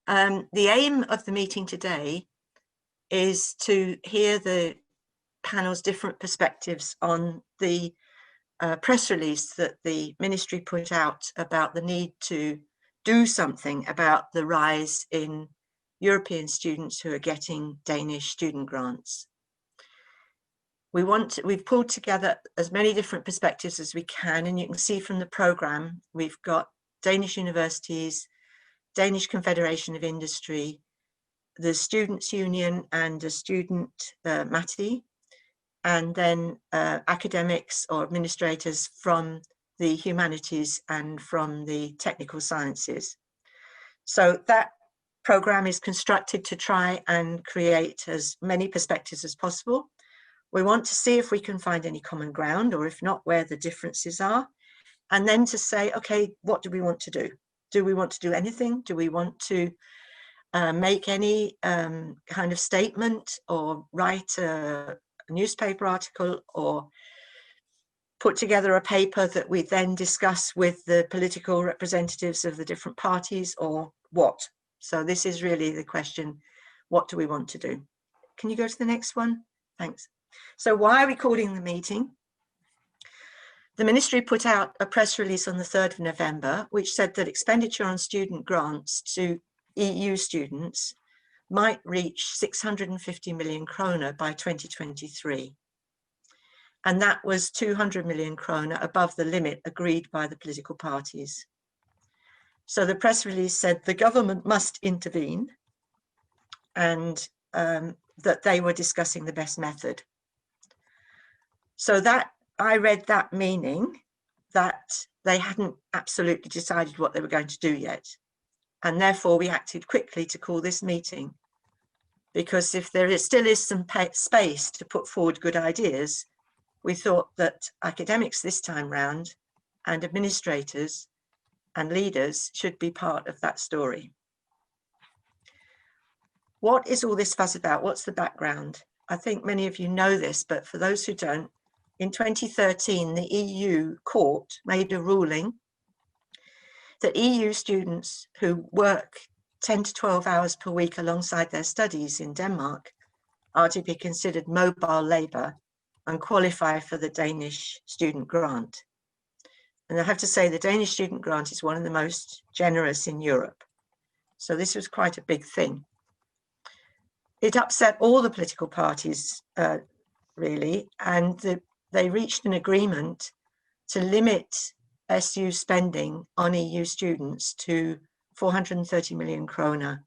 The aim of the meeting today is to hear the panel's different perspectives on the press release that the ministry put out about the need to do something about the rise in European students who are getting Danish student grants. We've pulled together as many different perspectives as we can, and you can see from the programme, we've got Danish universities, Danish Confederation of Industry, the Students' Union and the Student Mati, and then academics or administrators from the humanities and from the technical sciences. So that programme is constructed to try and create as many perspectives as possible. We want to see if we can find any common ground, or if not, where the differences are. And then to say, okay, what do we want to do? Do we want to do anything? Do we want to make any kind of statement, or write a newspaper article, or put together a paper that we then discuss with the political representatives of the different parties, or what? So this is really the question, what do we want to do? Can you go to the next one? Thanks. So why are we calling the meeting? The ministry put out a press release on the 3rd of November, which said that expenditure on student grants to EU students might reach 650 million kroner by 2023. And that was 200 million kroner above the limit agreed by the political parties. So the press release said the government must intervene, and that they were discussing the best method. So that I read that meaning that they hadn't absolutely decided what they were going to do yet. And therefore we acted quickly to call this meeting, because if there still is some space to put forward good ideas, we thought that academics this time round and administrators and leaders should be part of that story. What is all this fuss about? What's the background? I think many of you know this, but for those who don't, in 2013, the EU court made a ruling that EU students who work 10 to 12 hours per week alongside their studies in Denmark are to be considered mobile labour and qualify for the Danish student grant. And I have to say the Danish student grant is one of the most generous in Europe. So this was quite a big thing. It upset all the political parties, really, and they reached an agreement to limit SU spending on EU students to 430 million kroner,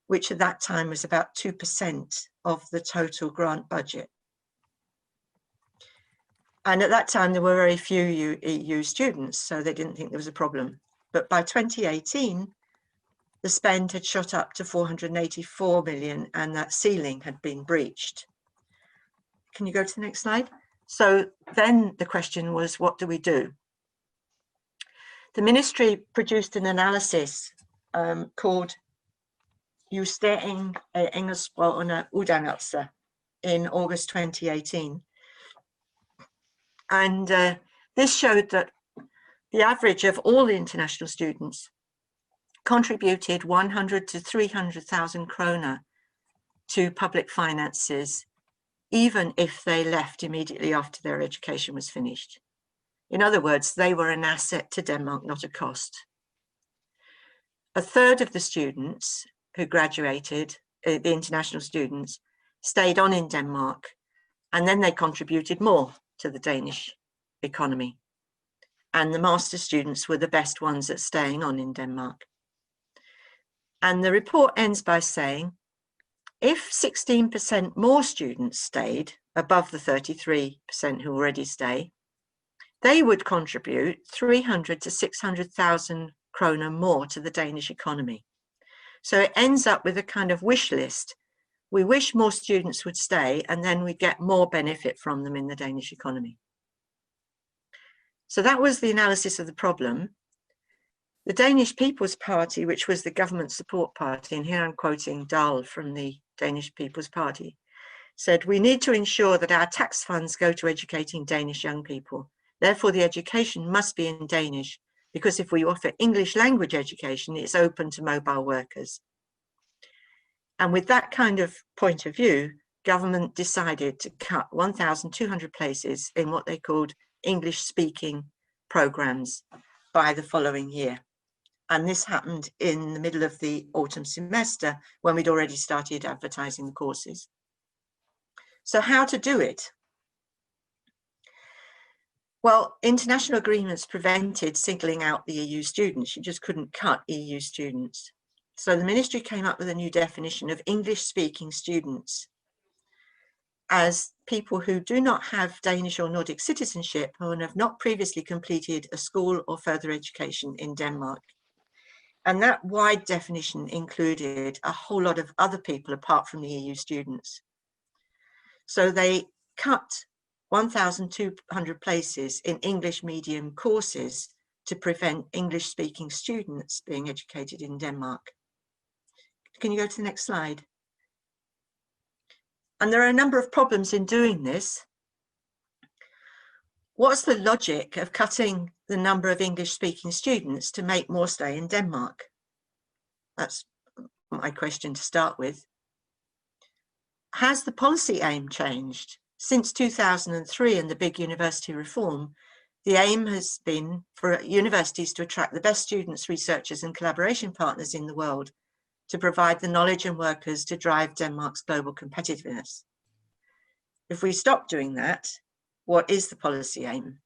which at that time was about 2% of the total grant budget. And at that time, there were very few EU students, so they didn't think there was a problem. But by 2018, the spend had shot up to 484 million, and that ceiling had been breached. Can you go to the next slide? So then the question was, what do we do? The ministry produced an analysis called Justering af engelsksprog under uddannelse in August 2018. And this showed that the average of all the international students contributed 100 to 300,000 kroner to public finances, even if they left immediately after their education was finished. In other words, they were an asset to Denmark, not a cost. A third of the students who graduated, the international students, stayed on in Denmark, and then they contributed more to the Danish economy. And the master students were the best ones at staying on in Denmark. And the report ends by saying, if 16% more students stayed above the 33% who already stay, they would contribute 300 to 600,000 kroner more to the Danish economy. So it ends up with a kind of wish list. We wish more students would stay, and then we get more benefit from them in the Danish economy. So that was the analysis of the problem. The Danish People's Party, which was the government support party, and here I'm quoting Dahl from the Danish People's Party, said, we need to ensure that our tax funds go to educating Danish young people. Therefore, the education must be in Danish, because if we offer English language education, it's open to mobile workers. And with that kind of point of view, government decided to cut 1,200 places in what they called English speaking programs by the following year. And this happened in the middle of the autumn semester when we'd already started advertising the courses. So how to do it? Well, international agreements prevented singling out the EU students. You just couldn't cut EU students. So the ministry came up with a new definition of English-speaking students as people who do not have Danish or Nordic citizenship and have not previously completed a school or further education in Denmark. And that wide definition included a whole lot of other people apart from the EU students. So they cut 1,200 places in English medium courses to prevent English-speaking students being educated in Denmark. Can you go to the next slide? And there are a number of problems in doing this. What's the logic of cutting the number of English-speaking students to make more stay in Denmark? That's my question to start with. Has the policy aim changed? Since 2003 and the big university reform, the aim has been for universities to attract the best students, researchers and collaboration partners in the world to provide the knowledge and workers to drive Denmark's global competitiveness. If we stop doing that, what is the policy aim?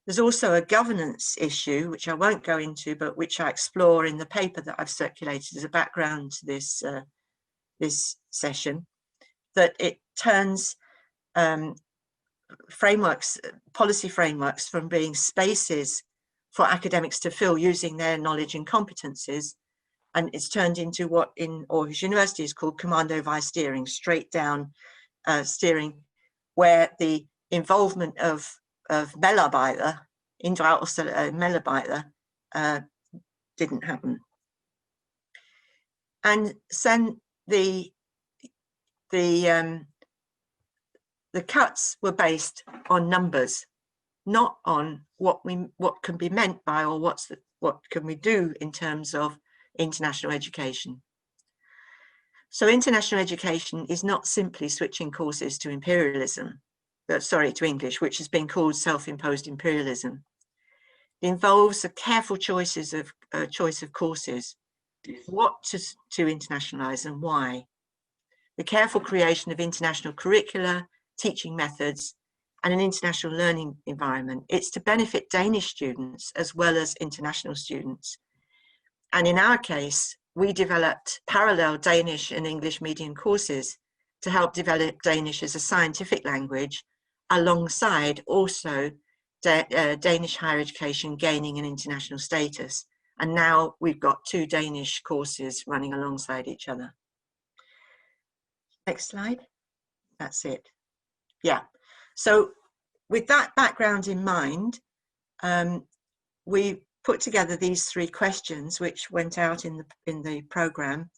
There's also a governance issue, which I won't go into, but which I explore in the paper that I've circulated as a background to this session, that it turns policy frameworks from being spaces for academics to fill using their knowledge and competencies, and it's turned into what in Aarhus University is called commando via steering, straight down steering, where the involvement of Medarbejder, inddragelse af Medarbejder, didn't happen. And then the cuts were based on numbers, not on what can be meant by, or what can we do in terms of international education. So international education is not simply switching courses to to English, which has been called self-imposed imperialism. It involves a careful choice of courses, what to internationalize and why. The careful creation of international curricula, teaching methods, and an international learning environment. It's to benefit Danish students as well as international students. And in our case, we developed parallel Danish and English medium courses to help develop Danish as a scientific language, alongside also Danish higher education gaining an international status. And now we've got 2 Danish courses running alongside each other. Next slide. That's it. Yeah. So with that background in mind, we put together these 3 questions, which went out in the program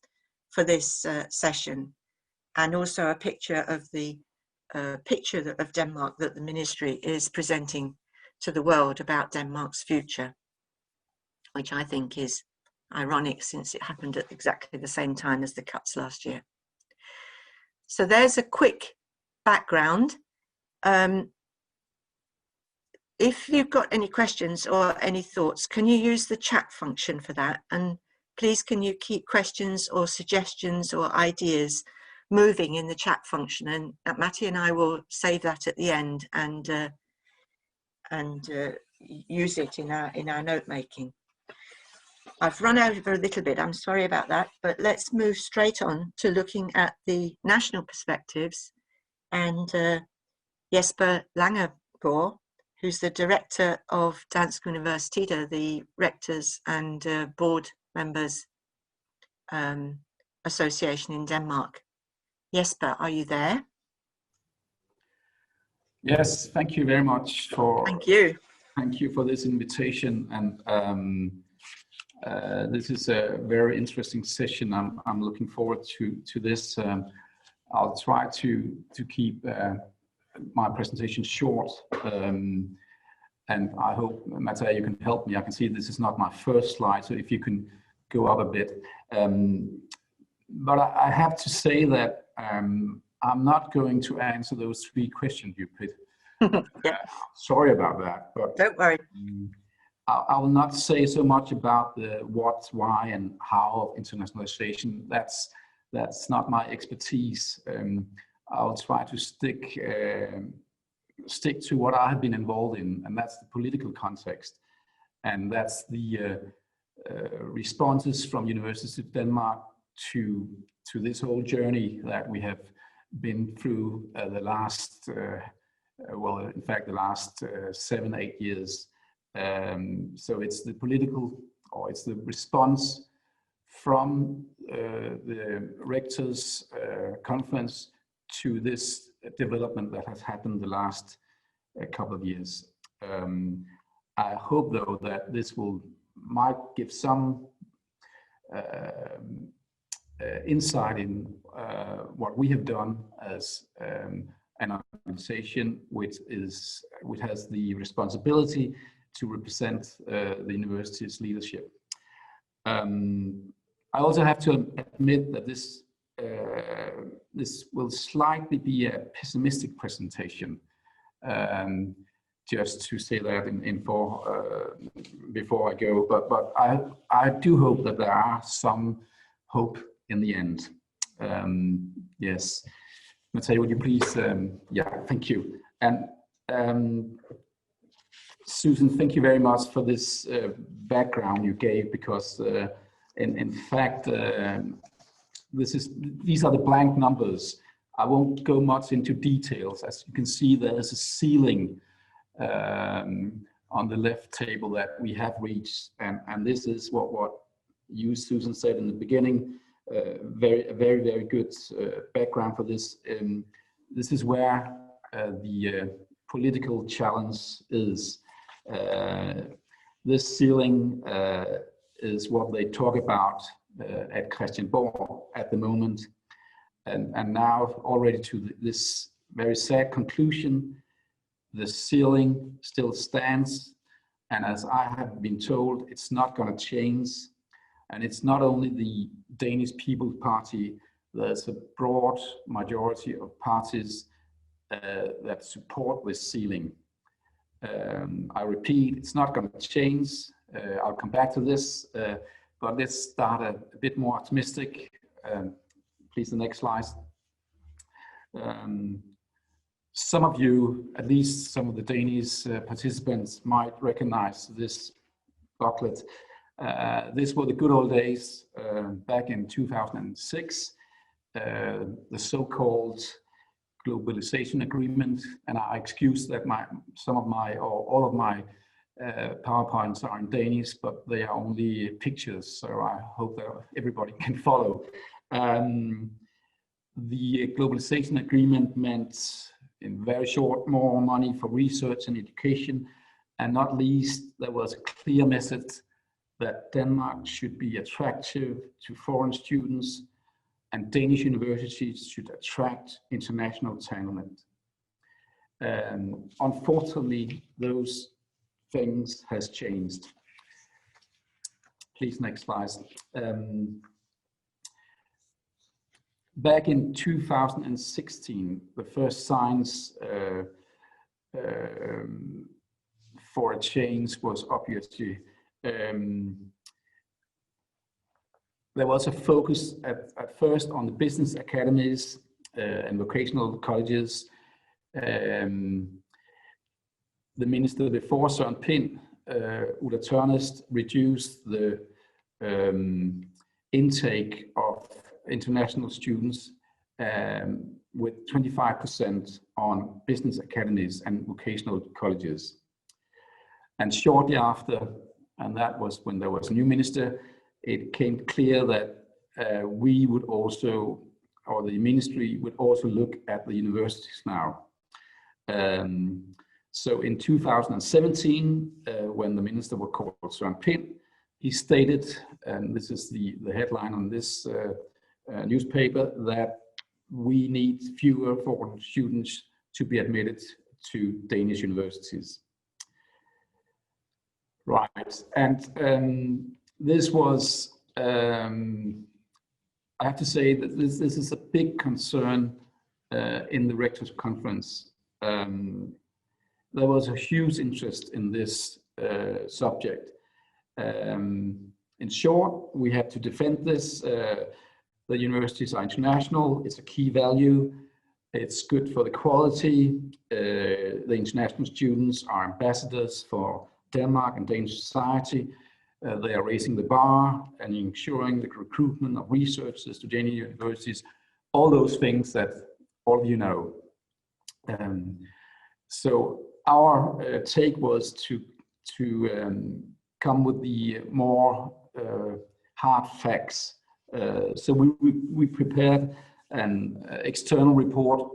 for this session, and also a picture of the of Denmark that the ministry is presenting to the world about Denmark's future, which I think is ironic since it happened at exactly the same time as the cuts last year. So there's a quick background. If you've got any questions or any thoughts, can you use the chat function for that? And please, can you keep questions or suggestions or ideas moving in the chat function? And Matti and I will save that at the end and use it in our note making. I've run over a little bit, I'm sorry about that, but let's move straight on to looking at the national perspectives. And Jesper Langegaard, who's the director of Dansk Universiteter, the Rectors and Board Members Association in Denmark. Jesper, are you there? Yes, thank you very much for. Thank you. Thank you for this invitation, and this is a very interesting session. I'm looking forward to this. I'll try to keep my presentation short, and I hope, Mata, you can help me. I can see this is not my first slide, so if you can go up a bit. but I have to say that I'm not going to answer those 3 questions you put. Yeah. Sorry about that, but Don't worry. I will not say so much about the what, why, and how of internationalization. That's not my expertise. I'll try to stick to what I have been involved in, and that's the political context, and that's the responses from University of Denmark to this whole journey that we have been through the last, well, in fact, the last 7-8 years. So it's the political, or it's the response from the rectors' conference to this development that has happened the last couple of years. I hope, though, that this might give some insight in what we have done as an organization which has the responsibility to represent the university's leadership. I also have to admit that this will slightly be a pessimistic presentation. Just to say that before I go, but I do hope that there are some hope in the end. Yes, Matthew, would you please? Yeah, thank you. And Susan, thank you very much for this background you gave, because in fact these are the blank numbers. I won't go much into details. As you can see, there is a ceiling on the left table that we have reached, and this is what you, Susan, said in the beginning. Very good background for this. This is where the political challenge is. This ceiling is what they talk about at Christiansborg at the moment, and now already to this very sad conclusion. The ceiling still stands, and as I have been told, it's not going to change. And it's not only the Danish People's Party, there's a broad majority of parties that support this ceiling. I repeat, it's not going to change. I'll come back to this, but let's start a bit more optimistic. Please, the next slide. Some of you, at least some of the Danish participants, might recognize this booklet. This were the good old days back in 2006, the so-called globalization agreement. And I excuse that all of my PowerPoints are in Danish, but they are only pictures, so I hope that everybody can follow. The globalization agreement meant, in very short, more money for research and education, and not least, there was a clear message that Denmark should be attractive to foreign students, and Danish universities should attract international talent. Unfortunately, those things has changed. Please, next slide. Back in 2016, the first signs for a change was obviously there was a focus at first on the business academies and vocational colleges. The minister before, Søren Pind, Ulla Tørnæs, reduced the intake of international students with 25% on business academies and vocational colleges. And shortly after, and that was when there was a new minister, it became clear that we would also, or the ministry would also look at the universities now. So in 2017, when the minister was called Søren Pind, he stated, and this is the headline on this newspaper, that we need fewer foreign students to be admitted to Danish universities. Right, and this was I have to say that this is a big concern in the Rectors' Conference. There was a huge interest in this subject. In short, we have to defend this. The universities are international. It's a key value. It's good for the quality. The international students are ambassadors for Denmark and Danish society. They are raising the bar and ensuring the recruitment of researchers to Danish universities. All those things that all of you know. So our take was to come with the more hard facts. So we prepared an external report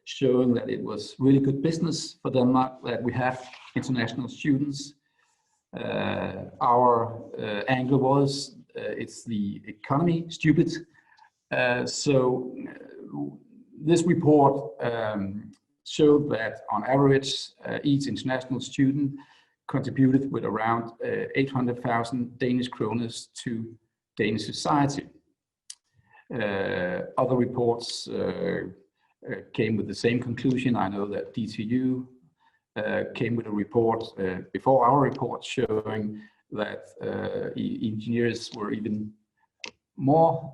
showing that it was really good business for Denmark, that we have international students. Our angle was it's the economy, stupid. So this report showed that on average each international student contributed with around 800,000 Danish kroner to Danish society. Other reports came with the same conclusion. I know that DTU came with a report before our report showing that engineers were even more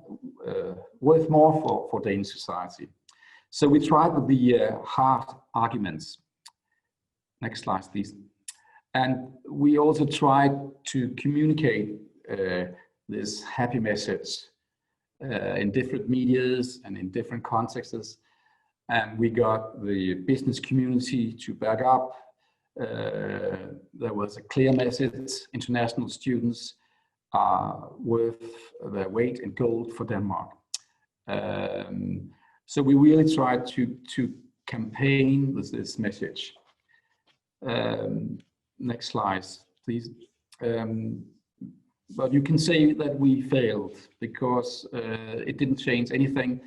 worth more for Danish society. So we tried with the hard arguments. Next slide, please. And we also tried to communicate this happy message in different medias and in different contexts. And we got the business community to back up. There was a clear message: international students are worth their weight in gold for Denmark. So we really tried to campaign with this message. Next slide, please. But you can say that we failed because it didn't change anything.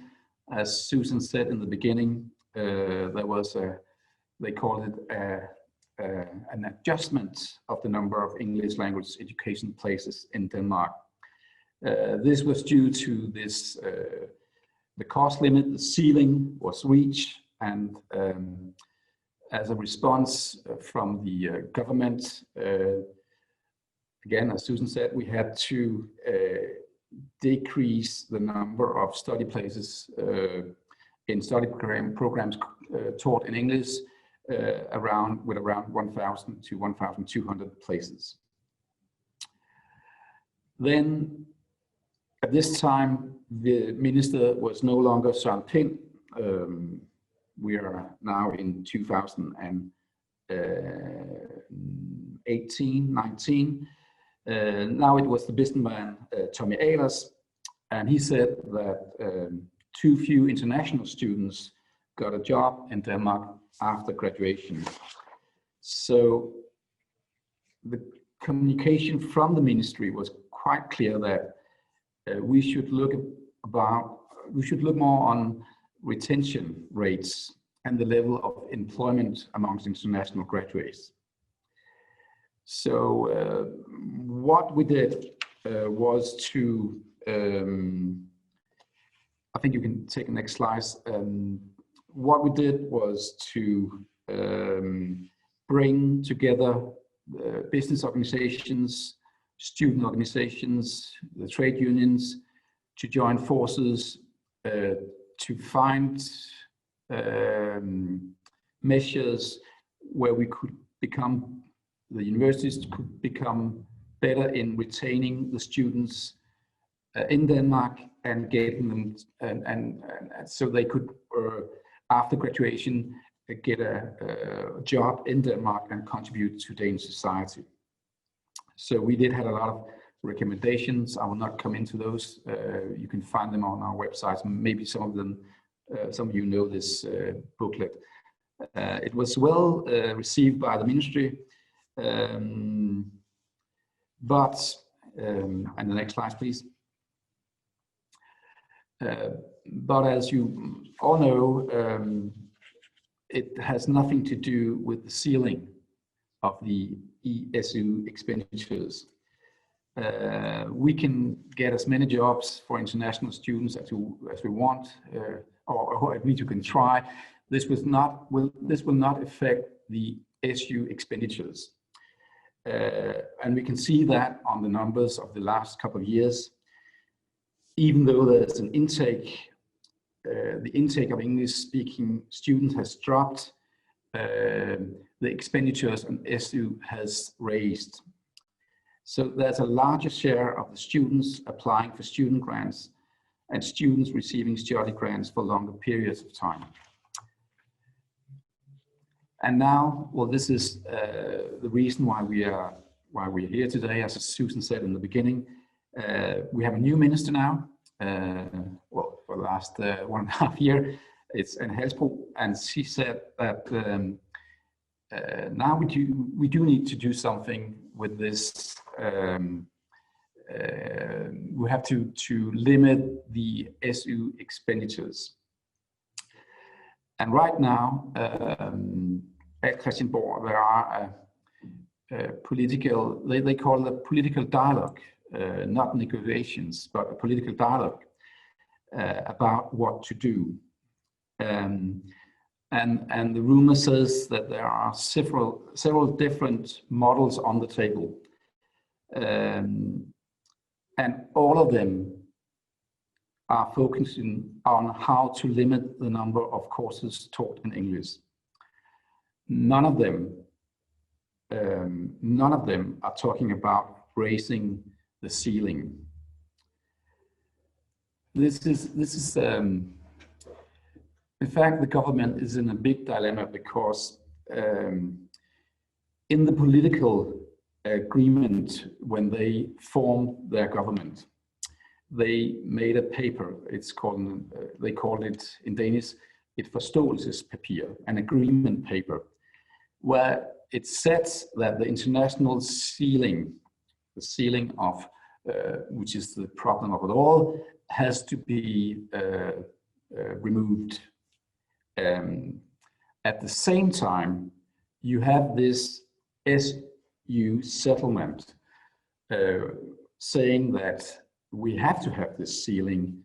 As Susan said in the beginning, there was they called it an adjustment of the number of English language education places in Denmark. This was due to this, the cost limit, the ceiling was reached, and as a response from the government, again, as Susan said, we had to decrease the number of study places in study programs taught in English around 1,000 to 1,200 places. Then at this time, the minister was no longer Søren Pind. We are now in 2018, 19. Now it was the businessman Tommy Ahlers, and he said that too few international students got a job in Denmark after graduation. So the communication from the ministry was quite clear that we should look more on retention rates and the level of employment amongst international graduates. So what we did was to, I think you can take the next slide. What we did was to bring together business organizations, student organizations, the trade unions, to join forces to find measures where we could become, the universities could become better in retaining the students in Denmark and getting them, and so they could, after graduation, get a job in Denmark and contribute to Danish society. So we did have a lot of recommendations. I will not come into those. You can find them on our website. Maybe some of them, some of you know this booklet. It was well received by the ministry, but, and the next slide, please. But as you all know, it has nothing to do with the ceiling of the ESU expenditures. we can get as many jobs for international students as we want, or at least you can try. This will not affect the SU expenditures. And we can see that on the numbers of the last couple of years. Even though there's an intake, the intake of English-speaking students has dropped, the expenditures on SU has raised. So there's a larger share of the students applying for student grants and students receiving study grants for longer periods of time. And now, well, this is the reason why we're here today. As Susan said in the beginning, we have a new minister now. Well, for the last 1.5 years, it's Anne Halsbro, and she said that now we do need to do something with this. We have to limit the SU expenditures. And right now, at Christiansborg, there are a political, they call it a political dialogue, not negotiations, but a political dialogue about what to do. And the rumor says that there are several different models on the table. And all of them are focusing on how to limit the number of courses taught in English. None of them are talking about raising the ceiling. This is in fact, the government is in a big dilemma because in the political agreement when they formed their government, they made a paper. It's called, they called it in Danish, et forståelsespapir, an agreement paper, where it says that the international ceiling, the ceiling of, which is the problem of it all, has to be removed. At the same time, you have this SU settlement saying that we have to have this ceiling,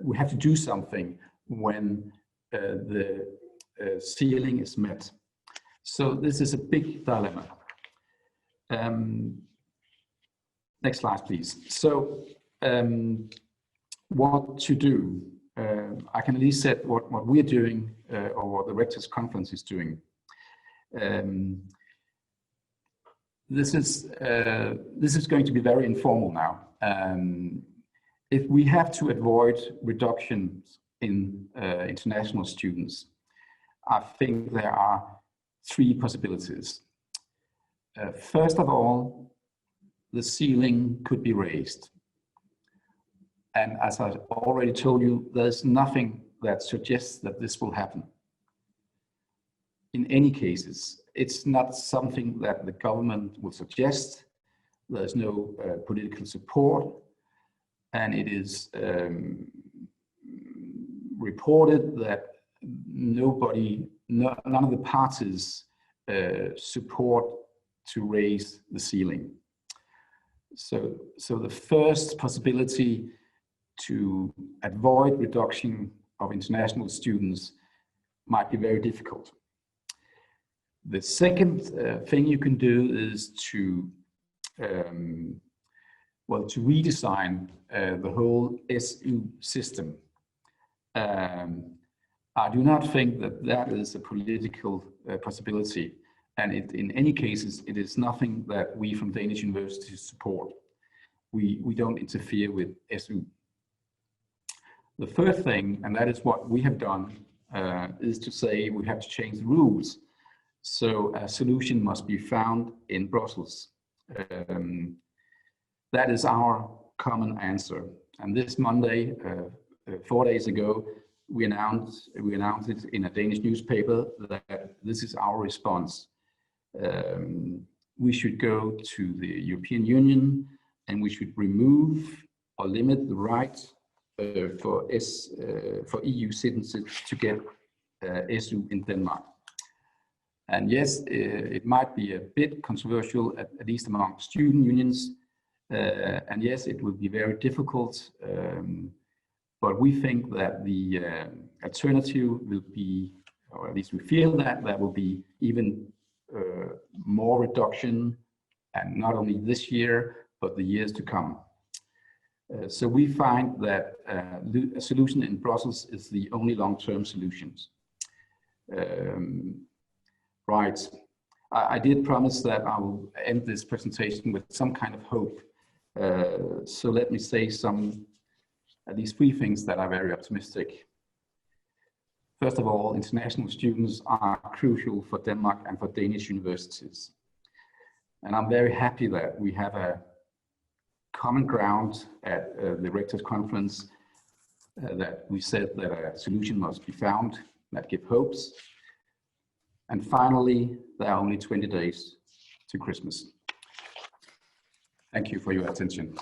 we have to do something when the ceiling is met. So this is a big dilemma. Next slide, please. So what to do? I can at least say what we're doing or what the Rectors' Conference is doing. This is going to be very informal now. If we have to avoid reductions in international students, I think there are 3 possibilities. First of all, the ceiling could be raised. And as I already told you, there's nothing that suggests that this will happen. In any cases, it's not something that the government will suggest. There's no political support, and it is reported that none of the parties support to raise the ceiling. So the first possibility to avoid reduction of international students might be very difficult. The second thing you can do is to redesign the whole SU system. I do not think that is a political possibility, and in any cases, it is nothing that we from Danish universities support. We don't interfere with SU. The third thing, and that is what we have done, is to say we have to change the rules. So a solution must be found in Brussels. That is our common answer. And this Monday, 4 days ago, we announced it in a Danish newspaper that this is our response. We should go to the European Union and we should remove or limit the right for EU citizens to get SU in Denmark. And yes, it might be a bit controversial, at least among student unions, And yes, it will be very difficult, but we think that the alternative will be, or at least we feel that there will be even more reduction, and not only this year, but the years to come. So we find that a solution in Brussels is the only long-term solutions. Right. I did promise that I will end this presentation with some kind of hope. So let me say at least 3 things that are very optimistic. First of all, international students are crucial for Denmark and for Danish universities. And I'm very happy that we have a common ground at the Rectors' Conference that we said that a solution must be found that give hopes. And finally, there are only 20 days to Christmas. Thank you for your attention.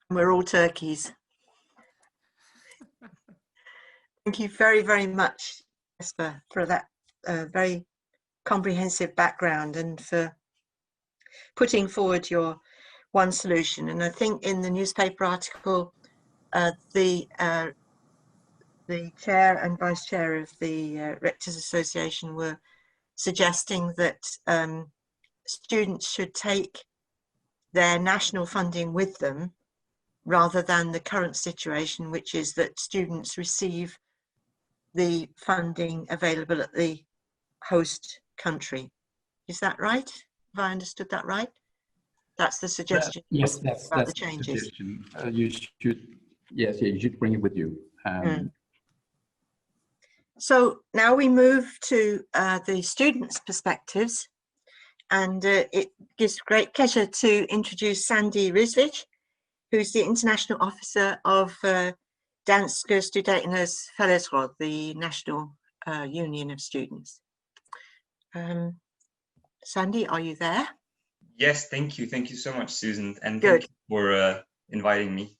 We're all turkeys. Thank you very, very much, Jesper, for that very comprehensive background and for putting forward your one solution. And I think in the newspaper article, the chair and vice chair of the Rectors Association were suggesting that students should take their national funding with them rather than the current situation, which is that students receive the funding available at the host country. Is that right? Have I understood that right? That's the suggestion. Yes, that's the changes. Suggestion. You should, yes, you should bring it with you. So now we move to the students' perspectives, and it gives great pleasure to introduce Sandy Risvich, who's the International Officer of Danske Studenternes Fællesråd, the National Union of Students. Sandy, are you there? Yes, thank you. Thank you so much, Susan. And Good. Thank you for inviting me.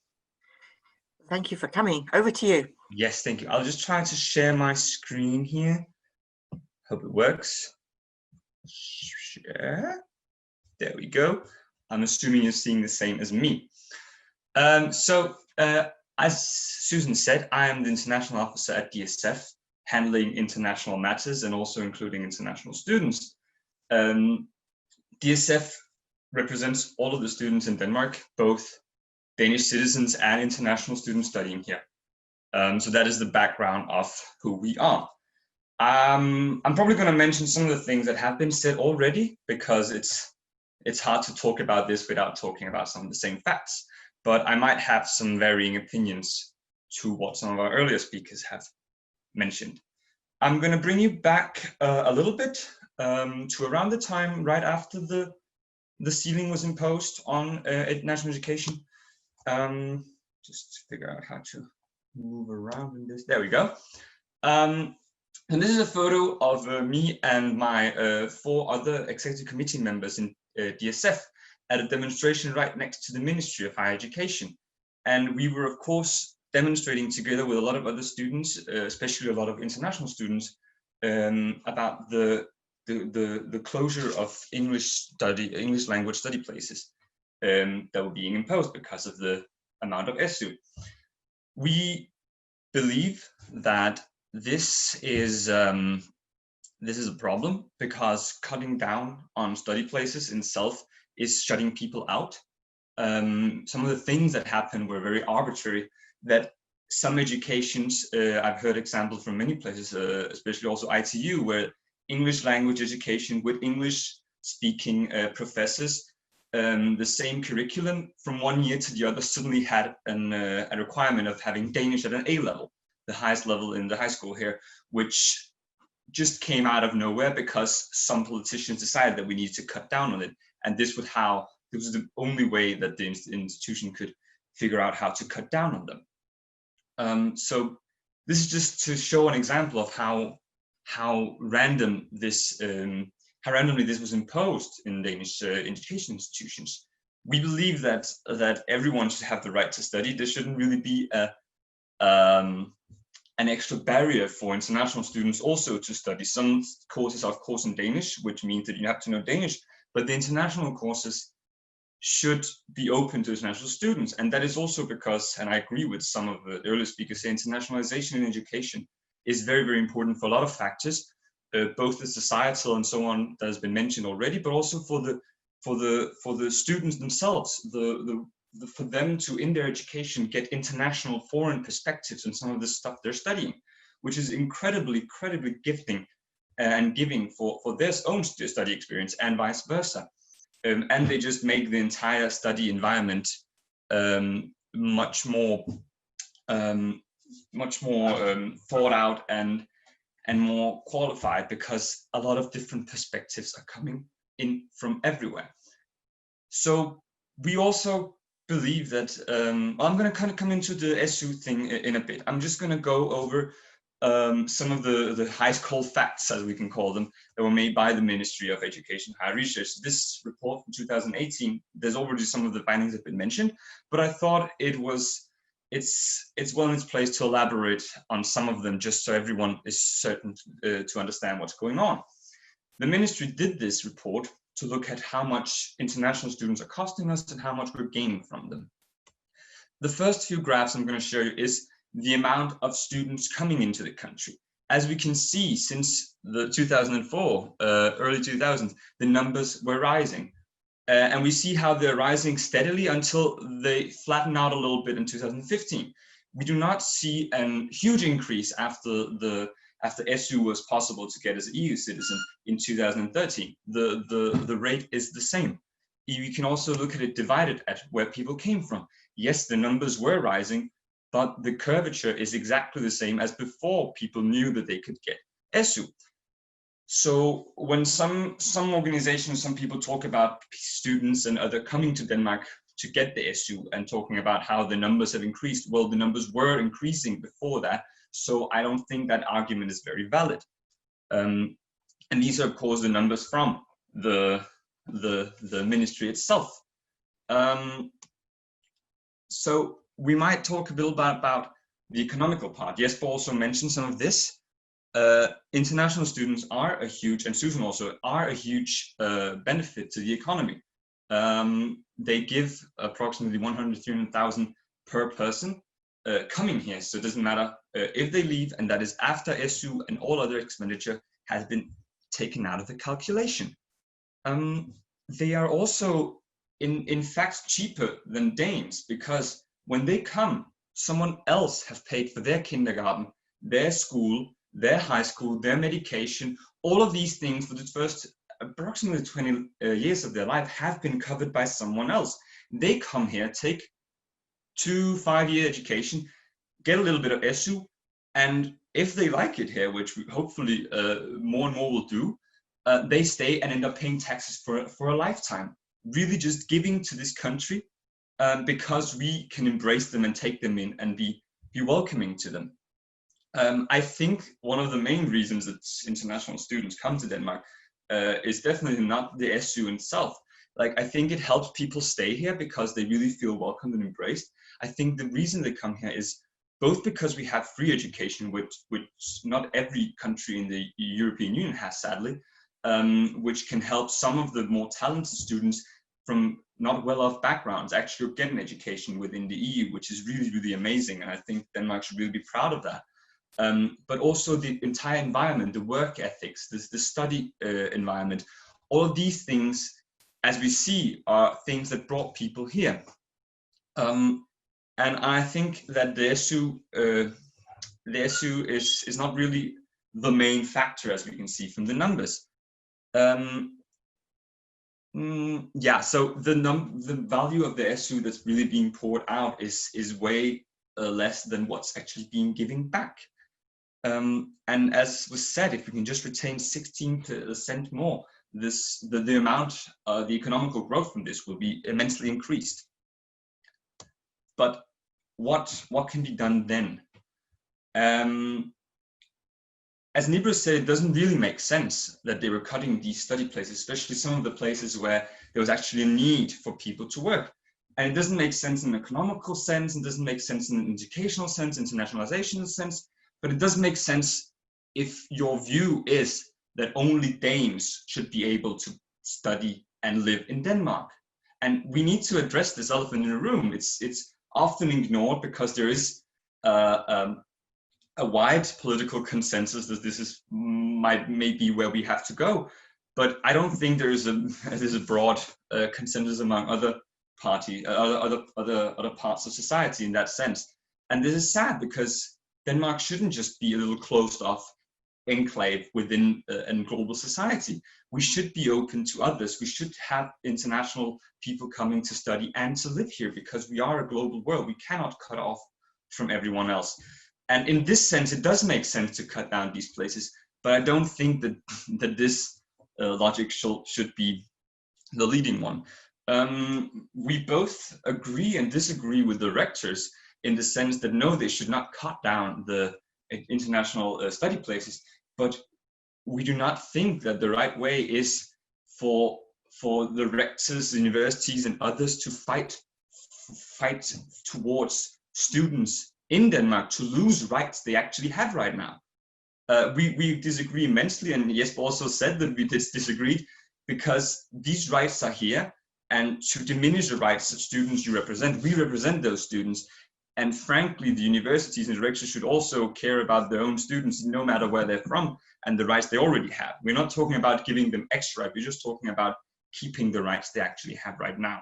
Thank you for coming. Over to you. Yes, thank you. I'll just try to share my screen here. Hope it works. Share. There we go. I'm assuming you're seeing the same as me. As Susan said, I am the International Officer at DSF, handling international matters and also including international students. DSF represents all of the students in Denmark, both Danish citizens and international students studying here. So that is the background of who we are. I'm probably going to mention some of the things that have been said already, because it's hard to talk about this without talking about some of the same facts. But I might have some varying opinions to what some of our earlier speakers have mentioned. I'm going to bring you back a little bit to around the time right after the ceiling was imposed on national education. Just figure out how to move around in this. There we go. And this is a photo of me and my 4 other executive committee members in DSF at a demonstration right next to the Ministry of Higher Education. And we were, of course, demonstrating together with a lot of other students, especially a lot of international students, about the closure of English language study places that were being imposed because of the amount of SU. We believe that this is a problem, because cutting down on study places in itself is shutting people out. Some of the things that happened were very arbitrary, that some educations, I've heard examples from many places, especially also ITU, where English language education with English speaking professors, the same curriculum from one year to the other suddenly had a requirement of having Danish at an A level, the highest level in the high school here, which just came out of nowhere because some politicians decided that we needed to cut down on it. And this was the only way that the institution could figure out how to cut down on them. So this is just to show an example of how randomly this was imposed in Danish education institutions. We believe that everyone should have the right to study. There shouldn't really be an extra barrier for international students also to study. Some courses are of course in Danish, which means that you have to know Danish, but the international courses should be open to international students. And that is also because, and I agree with some of the earlier speakers, say internationalization in education is very, very important for a lot of factors, both the societal and so on that has been mentioned already, but also for the students themselves, for them to, in their education, get international foreign perspectives on some of the stuff they're studying, which is incredibly gifting and giving for their own study experience and vice versa. And they just make the entire study environment much more thought out and more qualified, because a lot of different perspectives are coming in from everywhere. So we also believe that, I'm going to kind of come into the SU thing in a bit. I'm just going to go over some of the high-school facts, as we can call them, that were made by the Ministry of Education and Higher Research. This report from 2018, there's already some of the findings have been mentioned, but I thought it's well in its place to elaborate on some of them, just so everyone is certain to understand what's going on. The ministry did this report to look at how much international students are costing us and how much we're gaining from them. The first few graphs I'm going to show you is the amount of students coming into the country. As we can see, since the 2004, early 2000s, the numbers were rising. And we see how they're rising steadily until they flatten out a little bit in 2015. We do not see a huge increase after SU was possible to get as an EU citizen in 2013. The rate is the same. You can also look at it divided at where people came from. Yes, the numbers were rising, but the curvature is exactly the same as before people knew that they could get SU. So when some organizations, some people talk about students and other coming to Denmark to get the SU and talking about how the numbers have increased, well, the numbers were increasing before that. So I don't think that argument is very valid. And these are, of course, the numbers from the ministry itself. So we might talk a little bit about the economical part. Jesper also mentioned some of this. International students are a huge, and Susan also, are a huge benefit to the economy. They give approximately 100,000 per person coming here. So it doesn't matter if they leave, and that is after SU and all other expenditure has been taken out of the calculation. They are also in fact cheaper than Danes, because when they come, someone else has paid for their kindergarten, their school, their high school, their medication. All of these things for the first approximately 20 years of their life have been covered by someone else. They come here, take 2-5-year education, get a little bit of SU, and if they like it here, which hopefully more and more will do, they stay and end up paying taxes for a lifetime. Really just giving to this country because we can embrace them and take them in and be welcoming to them. I think one of the main reasons that international students come to Denmark is definitely not the SU itself. Like, I think it helps people stay here because they really feel welcomed and embraced. I think the reason they come here is both because we have free education, which not every country in the European Union has, sadly, which can help some of the more talented students from not well-off backgrounds actually get an education within the EU, which is really, really amazing. And I think Denmark should really be proud of that. But also the entire environment, the work ethics, the study environment, all of these things, as we see, are things that brought people here. And I think that the SU is not really the main factor, as we can see from the numbers. Yeah, so the value of the SU that's really being poured out is way less than what's actually being given back. And as was said, if we can just retain 16% more, the amount, the economical growth from this will be immensely increased. But what can be done then? As Nibra said, it doesn't really make sense that they were cutting these study places, especially some of the places where there was actually a need for people to work. And it doesn't make sense in an economical sense, it doesn't make sense in an educational sense, internationalization sense, but it does make sense if your view is that only Danes should be able to study and live in Denmark. And we need to address this elephant in the room. It's often ignored because there is a wide political consensus that this is maybe where we have to go. But I don't think there's a broad consensus among other parts of society in that sense. And this is sad, because Denmark shouldn't just be a little closed off enclave within a global society. We should be open to others. We should have international people coming to study and to live here, because we are a global world. We cannot cut off from everyone else. And in this sense, it does make sense to cut down these places, but I don't think that this logic should be the leading one. We both agree and disagree with the rectors in the sense that no, they should not cut down the international study places, but we do not think that the right way is for the rectors, universities, and others to fight towards students in Denmark to lose rights they actually have right now. We disagree immensely, and Jesper also said that we disagreed, because these rights are here, and to diminish the rights of students you represent, we represent those students. And frankly, the universities and rectors should also care about their own students, no matter where they're from, and the rights they already have. We're not talking about giving them extra, we're just talking about keeping the rights they actually have right now.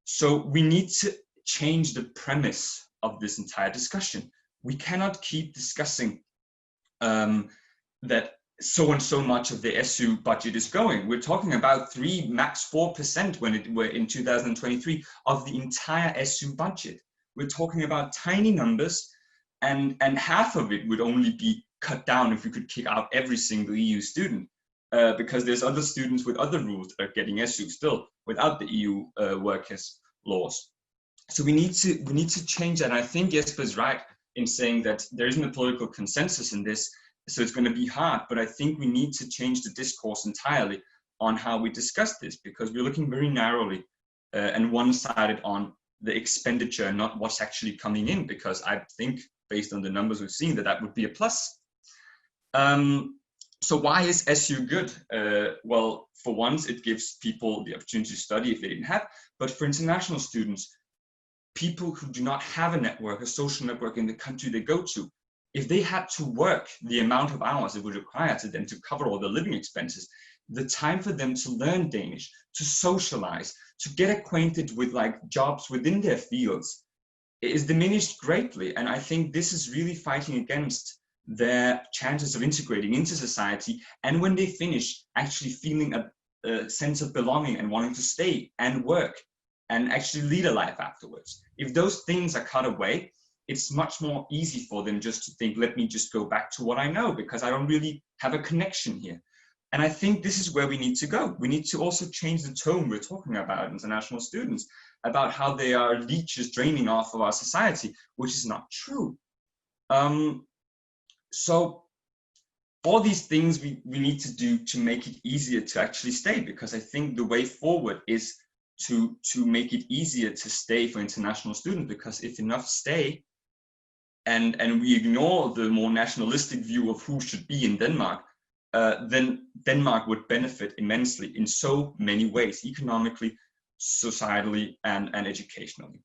So we need to change the premise of this entire discussion. We cannot keep discussing that so and so much of the SU budget is going. We're talking about 3, max 4% when it were in 2023 of the entire SU budget. We're talking about tiny numbers, and half of it would only be cut down if we could kick out every single EU student, because there's other students with other rules that are getting SU still without the EU workers laws. So we need to change that. And I think Jesper's right in saying that there isn't a political consensus in this, so it's going to be hard. But I think we need to change the discourse entirely on how we discuss this, because we're looking very narrowly and one-sided on the expenditure, not what's actually coming in, because I think based on the numbers we've seen that would be a plus. So why is SU good? Well, for once, it gives people the opportunity to study if they didn't have, but for international students, people who do not have a network, a social network in the country they go to, if they had to work the amount of hours it would require to them to cover all the living expenses, the time for them to learn Danish, to socialize, to get acquainted with like jobs within their fields is diminished greatly. And I think this is really fighting against their chances of integrating into society, and when they finish, actually feeling a sense of belonging and wanting to stay and work and actually lead a life afterwards. If those things are cut away, it's much more easy for them just to think, let me just go back to what I know, because I don't really have a connection here. And I think this is where we need to go. We need to also change the tone we're talking about international students, about how they are leeches draining off of our society, which is not true. So all these things we need to do to make it easier to actually stay, because I think the way forward is to make it easier to stay for international students, because if enough stay and we ignore the more nationalistic view of who should be in Denmark, then Denmark would benefit immensely in so many ways, economically, societally, and educationally.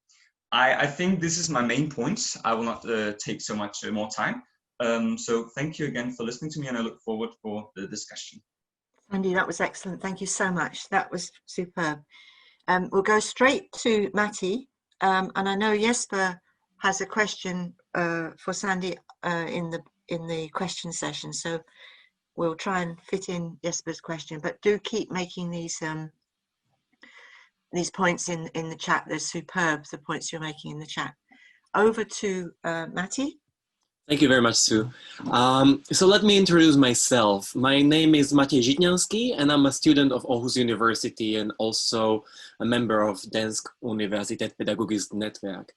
I think this is my main points. I will not take so much more time. So thank you again for listening to me, and I look forward for the discussion. Andy, that was excellent. Thank you so much. That was superb. We'll go straight to Matti, and I know Jesper has a question for Sandy in the question session, so we'll try and fit in Jesper's question. But do keep making these points in the chat. They're superb, the points you're making in the chat. Over to Matti. Thank you very much, Sue. So let me introduce myself. My name is Maciej Żitnianski, and I'm a student of Aarhus University and also a member of Dansk Universitet Pedagogisk Netværk.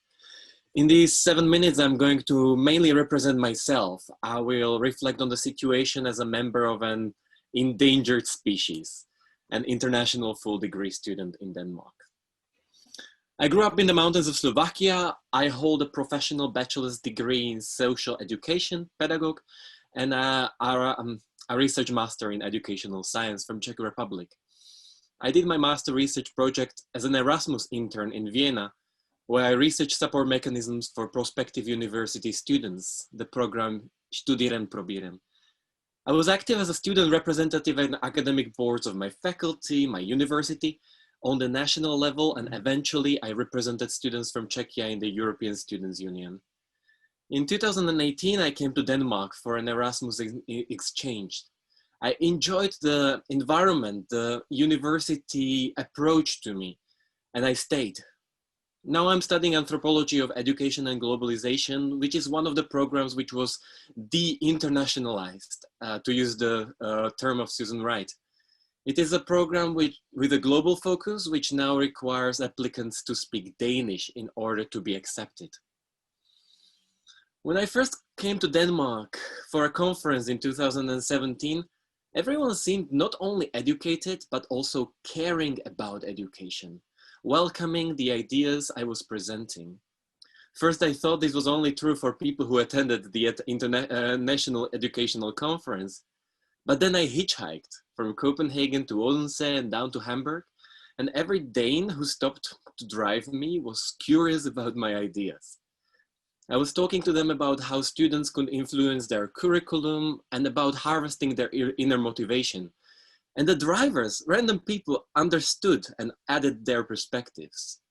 In these 7 minutes, I'm going to mainly represent myself. I will reflect on the situation as a member of an endangered species, an international full degree student in Denmark. I grew up in the mountains of Slovakia. I hold a professional bachelor's degree in social education, pedagogue, and a research master in educational science from Czech Republic. I did my master research project as an Erasmus intern in Vienna, where I researched support mechanisms for prospective university students, the program Studieren Probieren. I was active as a student representative in academic boards of my faculty, my university, on the national level, and eventually I represented students from Czechia in the European Students' Union. In 2018, I came to Denmark for an Erasmus exchange. I enjoyed the environment, the university approach to me, and I stayed. Now I'm studying anthropology of education and globalization, which is one of the programs which was de-internationalized, to use the term of Susan Wright. It is a program with a global focus, which now requires applicants to speak Danish in order to be accepted. When I first came to Denmark for a conference in 2017, everyone seemed not only educated, but also caring about education, welcoming the ideas I was presenting. First, I thought this was only true for people who attended the International Educational Conference, but then I hitchhiked from Copenhagen to Odense and down to Hamburg, and every Dane who stopped to drive me was curious about my ideas. I was talking to them about how students could influence their curriculum and about harvesting their inner motivation. And the drivers, random people, understood and added their perspectives.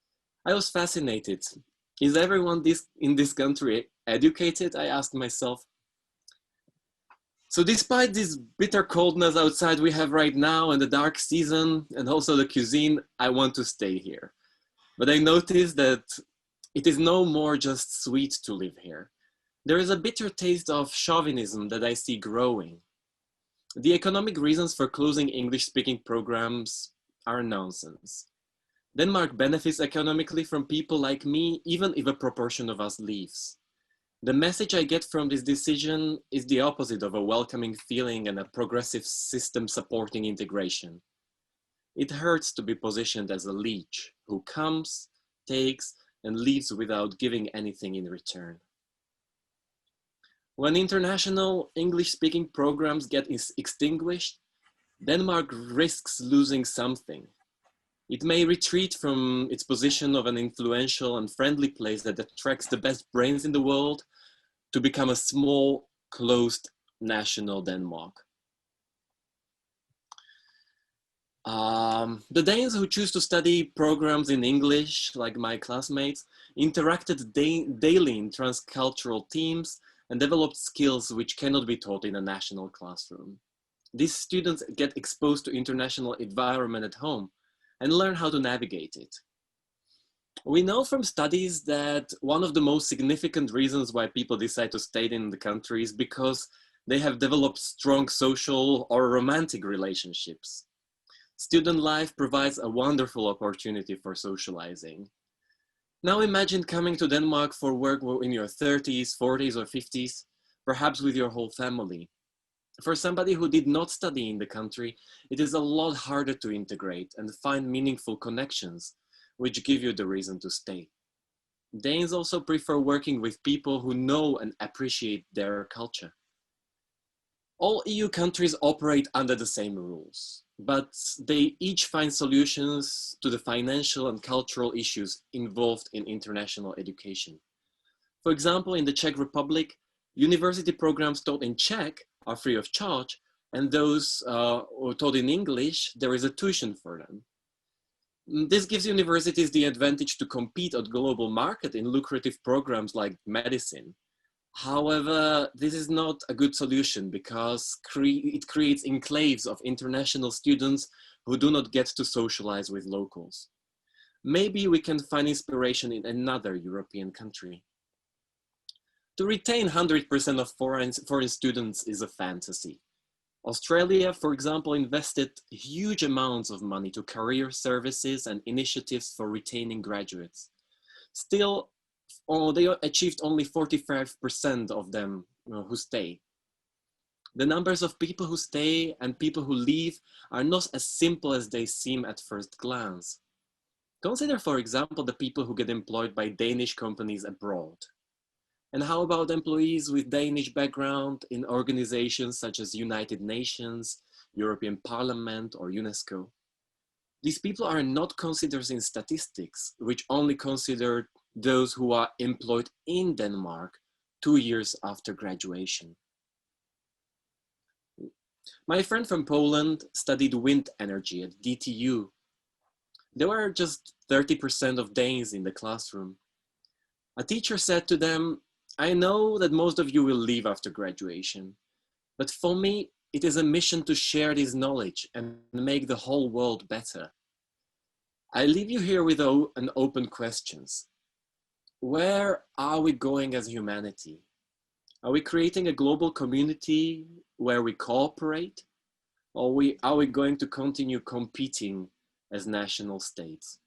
I was fascinated. Is everyone in this country educated? I asked myself. So despite this bitter coldness outside we have right now and the dark season and also the cuisine, I want to stay here. But I noticed that it is no more just sweet to live here. There is a bitter taste of chauvinism that I see growing. The economic reasons for closing English-speaking programs are nonsense. Denmark benefits economically from people like me, even if a proportion of us leaves. The message I get from this decision is the opposite of a welcoming feeling and a progressive system supporting integration. It hurts to be positioned as a leech who comes, takes, and leaves without giving anything in return. When international English-speaking programs get extinguished, Denmark risks losing something. It may retreat from its position of an influential and friendly place that attracts the best brains in the world to become a small, closed national Denmark. The Danes who choose to study programs in English, like my classmates, interacted daily in transcultural teams and developed skills which cannot be taught in a national classroom. These students get exposed to international environment at home and learn how to navigate it. We know from studies that one of the most significant reasons why people decide to stay in the country is because they have developed strong social or romantic relationships. Student life provides a wonderful opportunity for socializing. Now imagine coming to Denmark for work in your 30s, 40s, or 50s, perhaps with your whole family. For somebody who did not study in the country, it is a lot harder to integrate and find meaningful connections, which give you the reason to stay. Danes also prefer working with people who know and appreciate their culture. All EU countries operate under the same rules, but they each find solutions to the financial and cultural issues involved in international education. For example, in the Czech Republic, university programs taught in Czech are free of charge, and those taught in English, there is a tuition for them. This gives universities the advantage to compete on the global market in lucrative programs like medicine. However, this is not a good solution because it creates enclaves of international students who do not get to socialize with locals. Maybe we can find inspiration in another European country. To retain 100% of foreign students is a fantasy. Australia, for example, invested huge amounts of money to career services and initiatives for retaining graduates. Still, they achieved only 45% of them who stay. The numbers of people who stay and people who leave are not as simple as they seem at first glance. Consider, for example, the people who get employed by Danish companies abroad. And how about employees with Danish background in organizations such as United Nations, European Parliament, or UNESCO? These people are not considered in statistics, which only consider those who are employed in Denmark 2 years after graduation. My friend from Poland studied wind energy at DTU. There were just 30% of Danes in the classroom. A teacher said to them, "I know that most of you will leave after graduation, but for me, it is a mission to share this knowledge and make the whole world better. I leave you here with an open questions. Where are we going as humanity? Are we creating a global community where we cooperate? Or are we going to continue competing as national states?"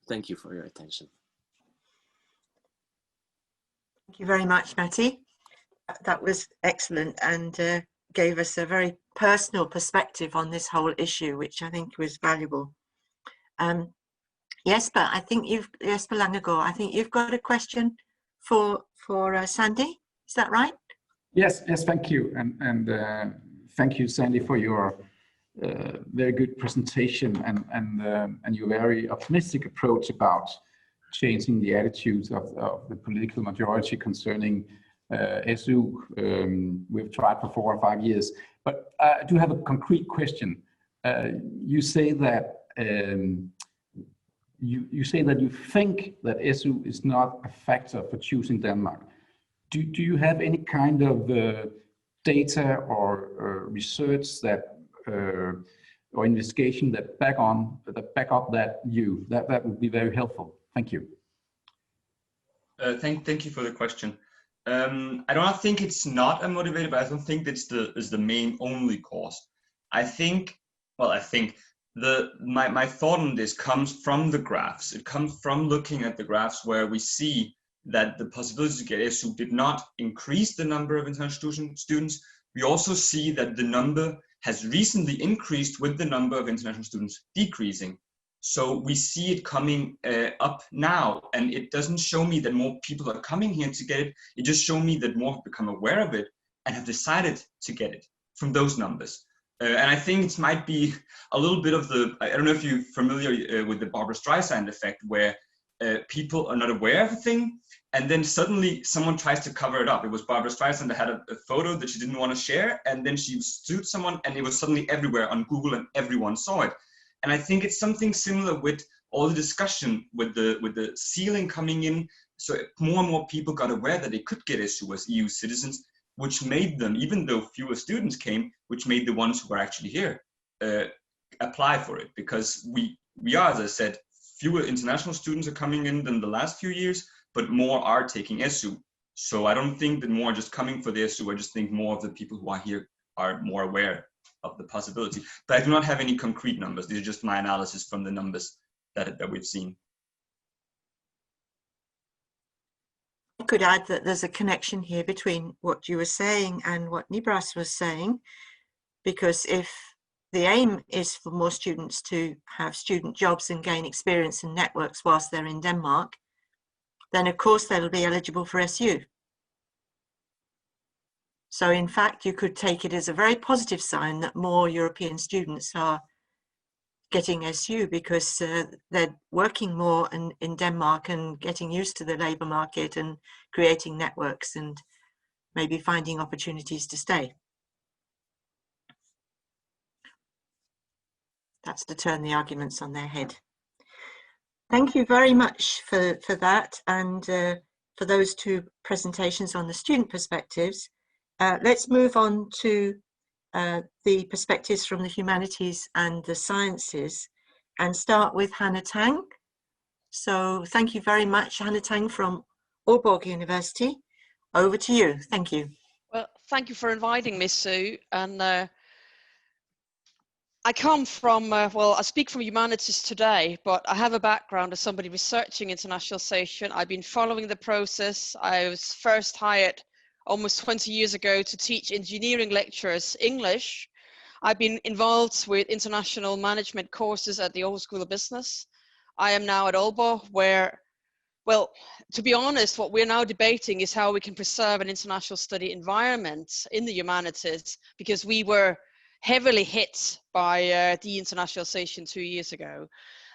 Thank you for your attention. Thank you very much, Matti. That was excellent and gave us a very personal perspective on this whole issue, which I think was valuable. Jesper, Jesper Langegaard, I think you've got a question for Sandy. Is that right? Yes, thank you. And thank you, Sandy, for your very good presentation and your very optimistic approach about changing the attitudes of the political majority concerning SU. We've tried for 4 or 5 years, but I do have a concrete question. You say that you say that you think that SU is not a factor for choosing Denmark. Do you have any kind of data or research that or investigation that back up that view? That would be very helpful. Thank you. Thank you for the question. I don't think it's not a motivator, but I don't think that's the main only cause. I think my thought on this comes from the graphs. It comes from looking at the graphs where we see that the possibility to get SU did not increase the number of international students. We also see that the number has recently increased with the number of international students decreasing. So we see it coming up now, and it doesn't show me that more people are coming here to get it. It just shows me that more have become aware of it and have decided to get it from those numbers. And I think it might be a little bit of I don't know if you're familiar with the Barbra Streisand effect, where people are not aware of a thing, and then suddenly someone tries to cover it up. It was Barbra Streisand that had a photo that she didn't want to share, and then she sued someone, and it was suddenly everywhere on Google, and everyone saw it. And I think it's something similar with all the discussion with the ceiling coming in. So more and more people got aware that they could get SU as EU citizens, which made them, even though fewer students came, which made the ones who were actually here apply for it. Because we are, as I said, fewer international students are coming in than the last few years, but more are taking SU. So I don't think that more are just coming for the SU. I just think more of the people who are here are more aware of the possibility. But I do not have any concrete numbers. These are just my analysis from the numbers that we've seen. I could add that there's a connection here between what you were saying and what Nibras was saying, because if the aim is for more students to have student jobs and gain experience and networks whilst they're in Denmark, then of course they'll be eligible for SU. So in fact, you could take it as a very positive sign that more European students are getting SU because they're working more in Denmark and getting used to the labour market and creating networks and maybe finding opportunities to stay. That's to turn the arguments on their head. Thank you very much for that and for those two presentations on the student perspectives. Let's move on to the perspectives from the humanities and the sciences and start with Hannah Tang. So thank you very much, Hannah Tang from Aalborg University. Over to you. Thank you. Well, thank you for inviting me, Sue. And I come from, well, I speak from humanities today, but I have a background as somebody researching internationalization. I've been following the process. I was first hired almost 20 years ago to teach engineering lecturers English. I've been involved with international management courses at the Aarhus School of Business. I am now at Aalborg where, well, to be honest, what we're now debating is how we can preserve an international study environment in the humanities, because we were heavily hit by de-internationalization 2 years ago.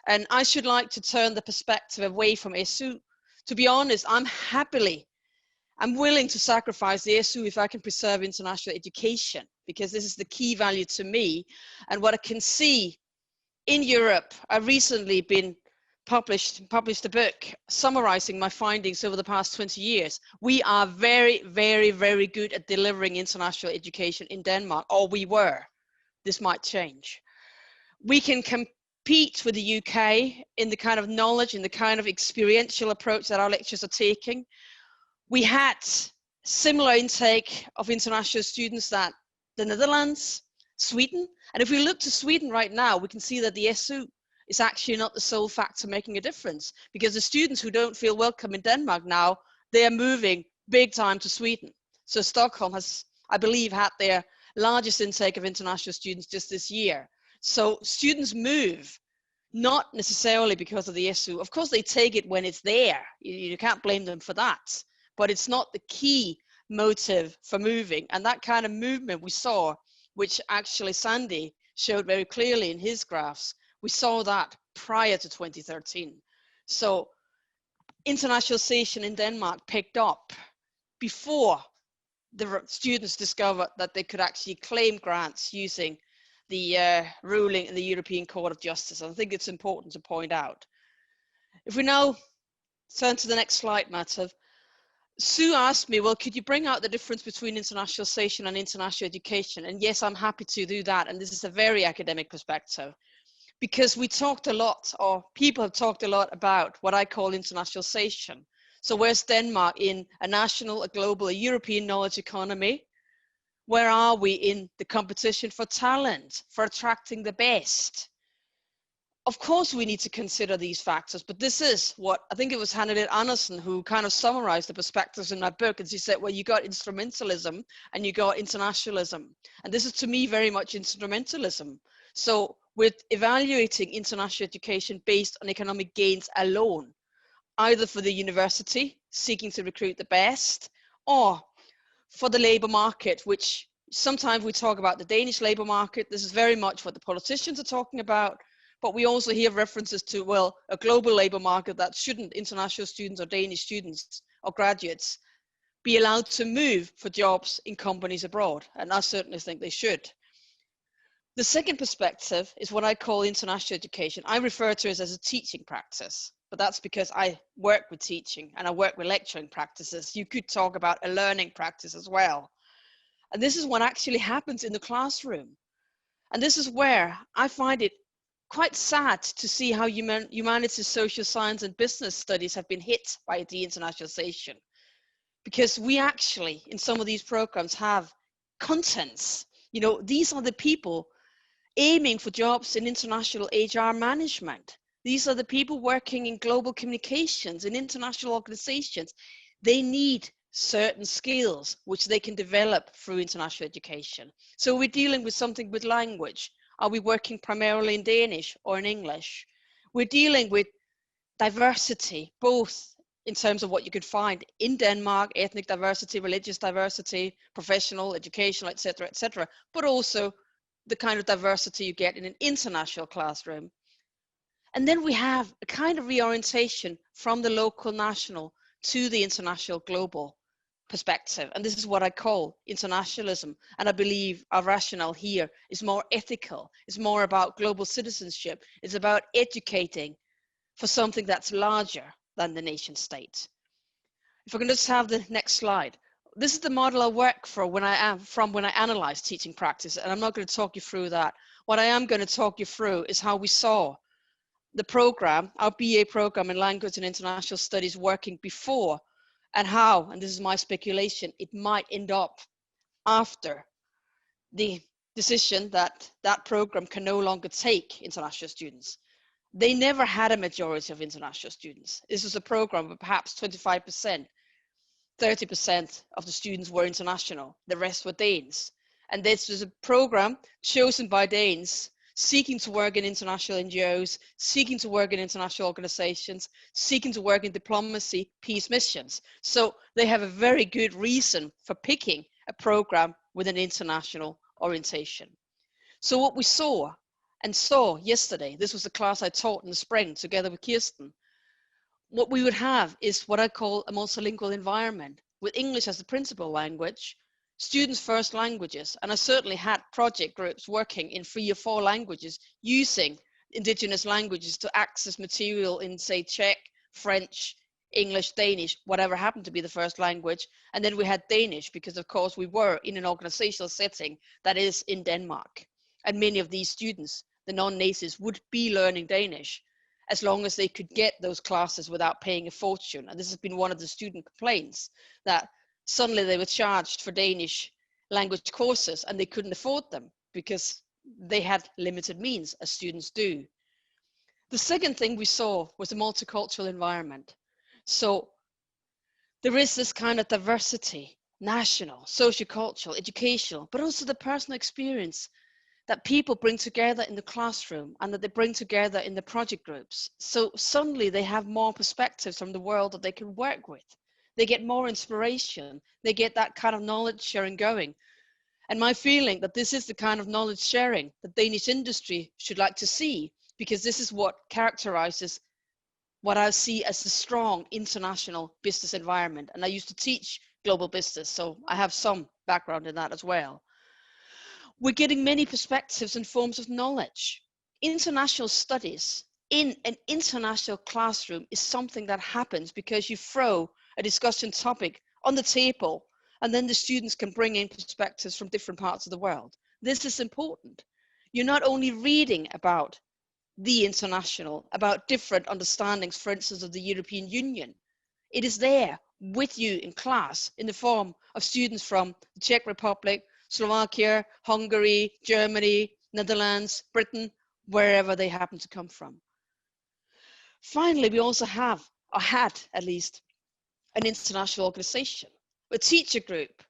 And I should like to turn the perspective away from SU. To be honest, I'm willing to sacrifice the SU if I can preserve international education, because this is the key value to me. And what I can see in Europe, I've recently been published a book summarizing my findings over the past 20 years. We are very, very, very good at delivering international education in Denmark, or we were. This might change. We can compete with the UK in the kind of knowledge and the kind of experiential approach that our lectures are taking. We had similar intake of international students that the Netherlands, Sweden. And if we look to Sweden right now, we can see that the SU is actually not the sole factor making a difference, because the students who don't feel welcome in Denmark now, they are moving big time to Sweden. So Stockholm has, I believe, had their largest intake of international students just this year. So students move, not necessarily because of the SU. Of course, they take it when it's there. You can't blame them for that. But it's not the key motive for moving. And that kind of movement we saw, which actually Sandy showed very clearly in his graphs, we saw that prior to 2013. So internationalization in Denmark picked up before the students discovered that they could actually claim grants using the ruling in the European Court of Justice. I think it's important to point out. If we now turn to the next slide, Matthew. Sue asked me, well, could you bring out the difference between internationalization and international education? And yes, I'm happy to do that. And this is a very academic perspective, because we talked a lot, or people have talked a lot about what I call internationalization. So where's Denmark in a national, a global, a European knowledge economy? Where are we in the competition for talent, for attracting the best? Of course, we need to consider these factors, but this is what, I think it was Hannah Andersen who kind of summarized the perspectives in my book. And she said, well, you got instrumentalism and you got internationalism. And this is, to me, very much instrumentalism. So with evaluating international education based on economic gains alone, either for the university seeking to recruit the best, or for the labor market, which sometimes we talk about the Danish labor market. This is very much what the politicians are talking about. But we also hear references to, well, a global labor market that shouldn't international students or Danish students or graduates be allowed to move for jobs in companies abroad. And I certainly think they should. The second perspective is what I call international education. I refer to it as a teaching practice, but that's because I work with teaching and I work with lecturing practices. You could talk about a learning practice as well. And this is what actually happens in the classroom. And this is where I find it quite sad to see how humanities, social science, and business studies have been hit by de-internationalization. Because we actually, in some of these programs, have contents. You know, these are the people aiming for jobs in international HR management. These are the people working in global communications, in international organizations. They need certain skills which they can develop through international education. So we're dealing with something with language. Are we working primarily in Danish or in English? We're dealing with diversity, both in terms of what you could find in Denmark, ethnic diversity, religious diversity, professional, educational, etc., but also the kind of diversity you get in an international classroom. And then we have a kind of reorientation from the local national to the international global perspective. And this is what I call internationalism. And I believe our rationale here is more ethical. It's more about global citizenship. It's about educating for something that's larger than the nation state. If I can just have the next slide. This is the model I work for when I analyze teaching practice. And I'm not going to talk you through that. What I am going to talk you through is how we saw the program, our BA program in language and international studies, working before, and how, and this is my speculation, it might end up after the decision that that program can no longer take international students. They never had a majority of international students. This was a program where perhaps 25%, 30% of the students were international, the rest were Danes. And this was a program chosen by Danes seeking to work in international NGOs, seeking to work in international organizations, seeking to work in diplomacy, peace missions. So they have a very good reason for picking a program with an international orientation. So what we saw yesterday, this was the class I taught in the spring together with Kirsten, what we would have is what I call a multilingual environment with English as the principal language, students' first languages, and I certainly had project groups working in 3 or 4 languages using indigenous languages to access material in, say, Czech, French, English, Danish, whatever happened to be the first language. And then we had Danish because, of course, we were in an organizational setting that is in Denmark. And many of these students, the non-natives, would be learning Danish as long as they could get those classes without paying a fortune. And this has been one of the student complaints, that suddenly they were charged for Danish language courses and they couldn't afford them because they had limited means, as students do. The second thing we saw was a multicultural environment. So there is this kind of diversity, national, sociocultural, educational, but also the personal experience that people bring together in the classroom and that they bring together in the project groups. So suddenly they have more perspectives from the world that they can work with. They get more inspiration. They get that kind of knowledge sharing going. And my feeling that this is the kind of knowledge sharing that Danish industry should like to see, because this is what characterizes what I see as a strong international business environment. And I used to teach global business, so I have some background in that as well. We're getting many perspectives and forms of knowledge. International studies in an international classroom is something that happens because you throw a discussion topic on the table and then the students can bring in perspectives from different parts of the world. This is important. You're not only reading about the international, about different understandings, for instance, of the European Union. It is there with you in class in the form of students from the Czech Republic, Slovakia, Hungary, Germany, Netherlands, Britain, wherever they happen to come from. Finally, we also have, or had at least, an international organization, a teacher group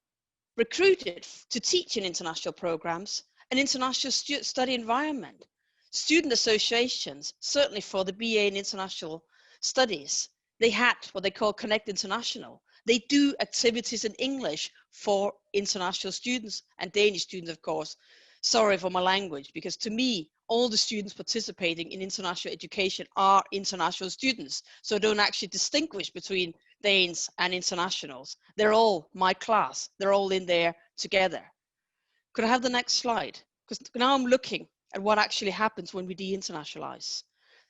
recruited to teach in international programs, an international study environment, student associations, certainly for the BA in International Studies. They had what they call Connect International. They do activities in English for international students and Danish students, of course. Sorry for my language, because to me, all the students participating in international education are international students. So don't actually distinguish between Danes and internationals. They're all my class. They're all in there together. Could I have the next slide? Because now I'm looking at what actually happens when we de-internationalize.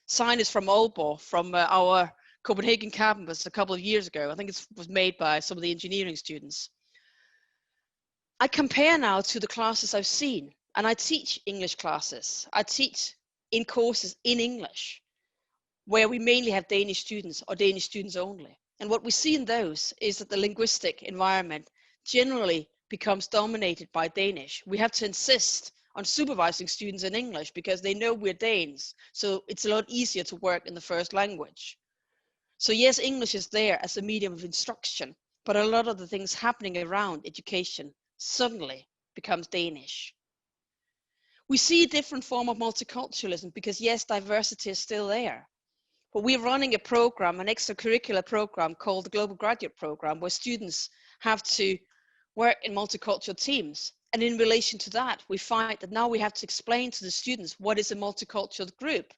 Sign is from Aalborg, from our Copenhagen campus a couple of years ago. I think it was made by some of the engineering students. I compare now to the classes I've seen, and I teach English classes. I teach in courses in English, where we mainly have Danish students or Danish students only. And what we see in those is that the linguistic environment generally becomes dominated by Danish. We have to insist on supervising students in English because they know we're Danes. So it's a lot easier to work in the first language. So yes, English is there as a medium of instruction, but a lot of the things happening around education suddenly becomes Danish. We see a different form of multiculturalism because yes, diversity is still there. But we're running a program, an extracurricular program called the Global Graduate Program, where students have to work in multicultural teams. And in relation to that, we find that now we have to explain to the students what is a multicultural group,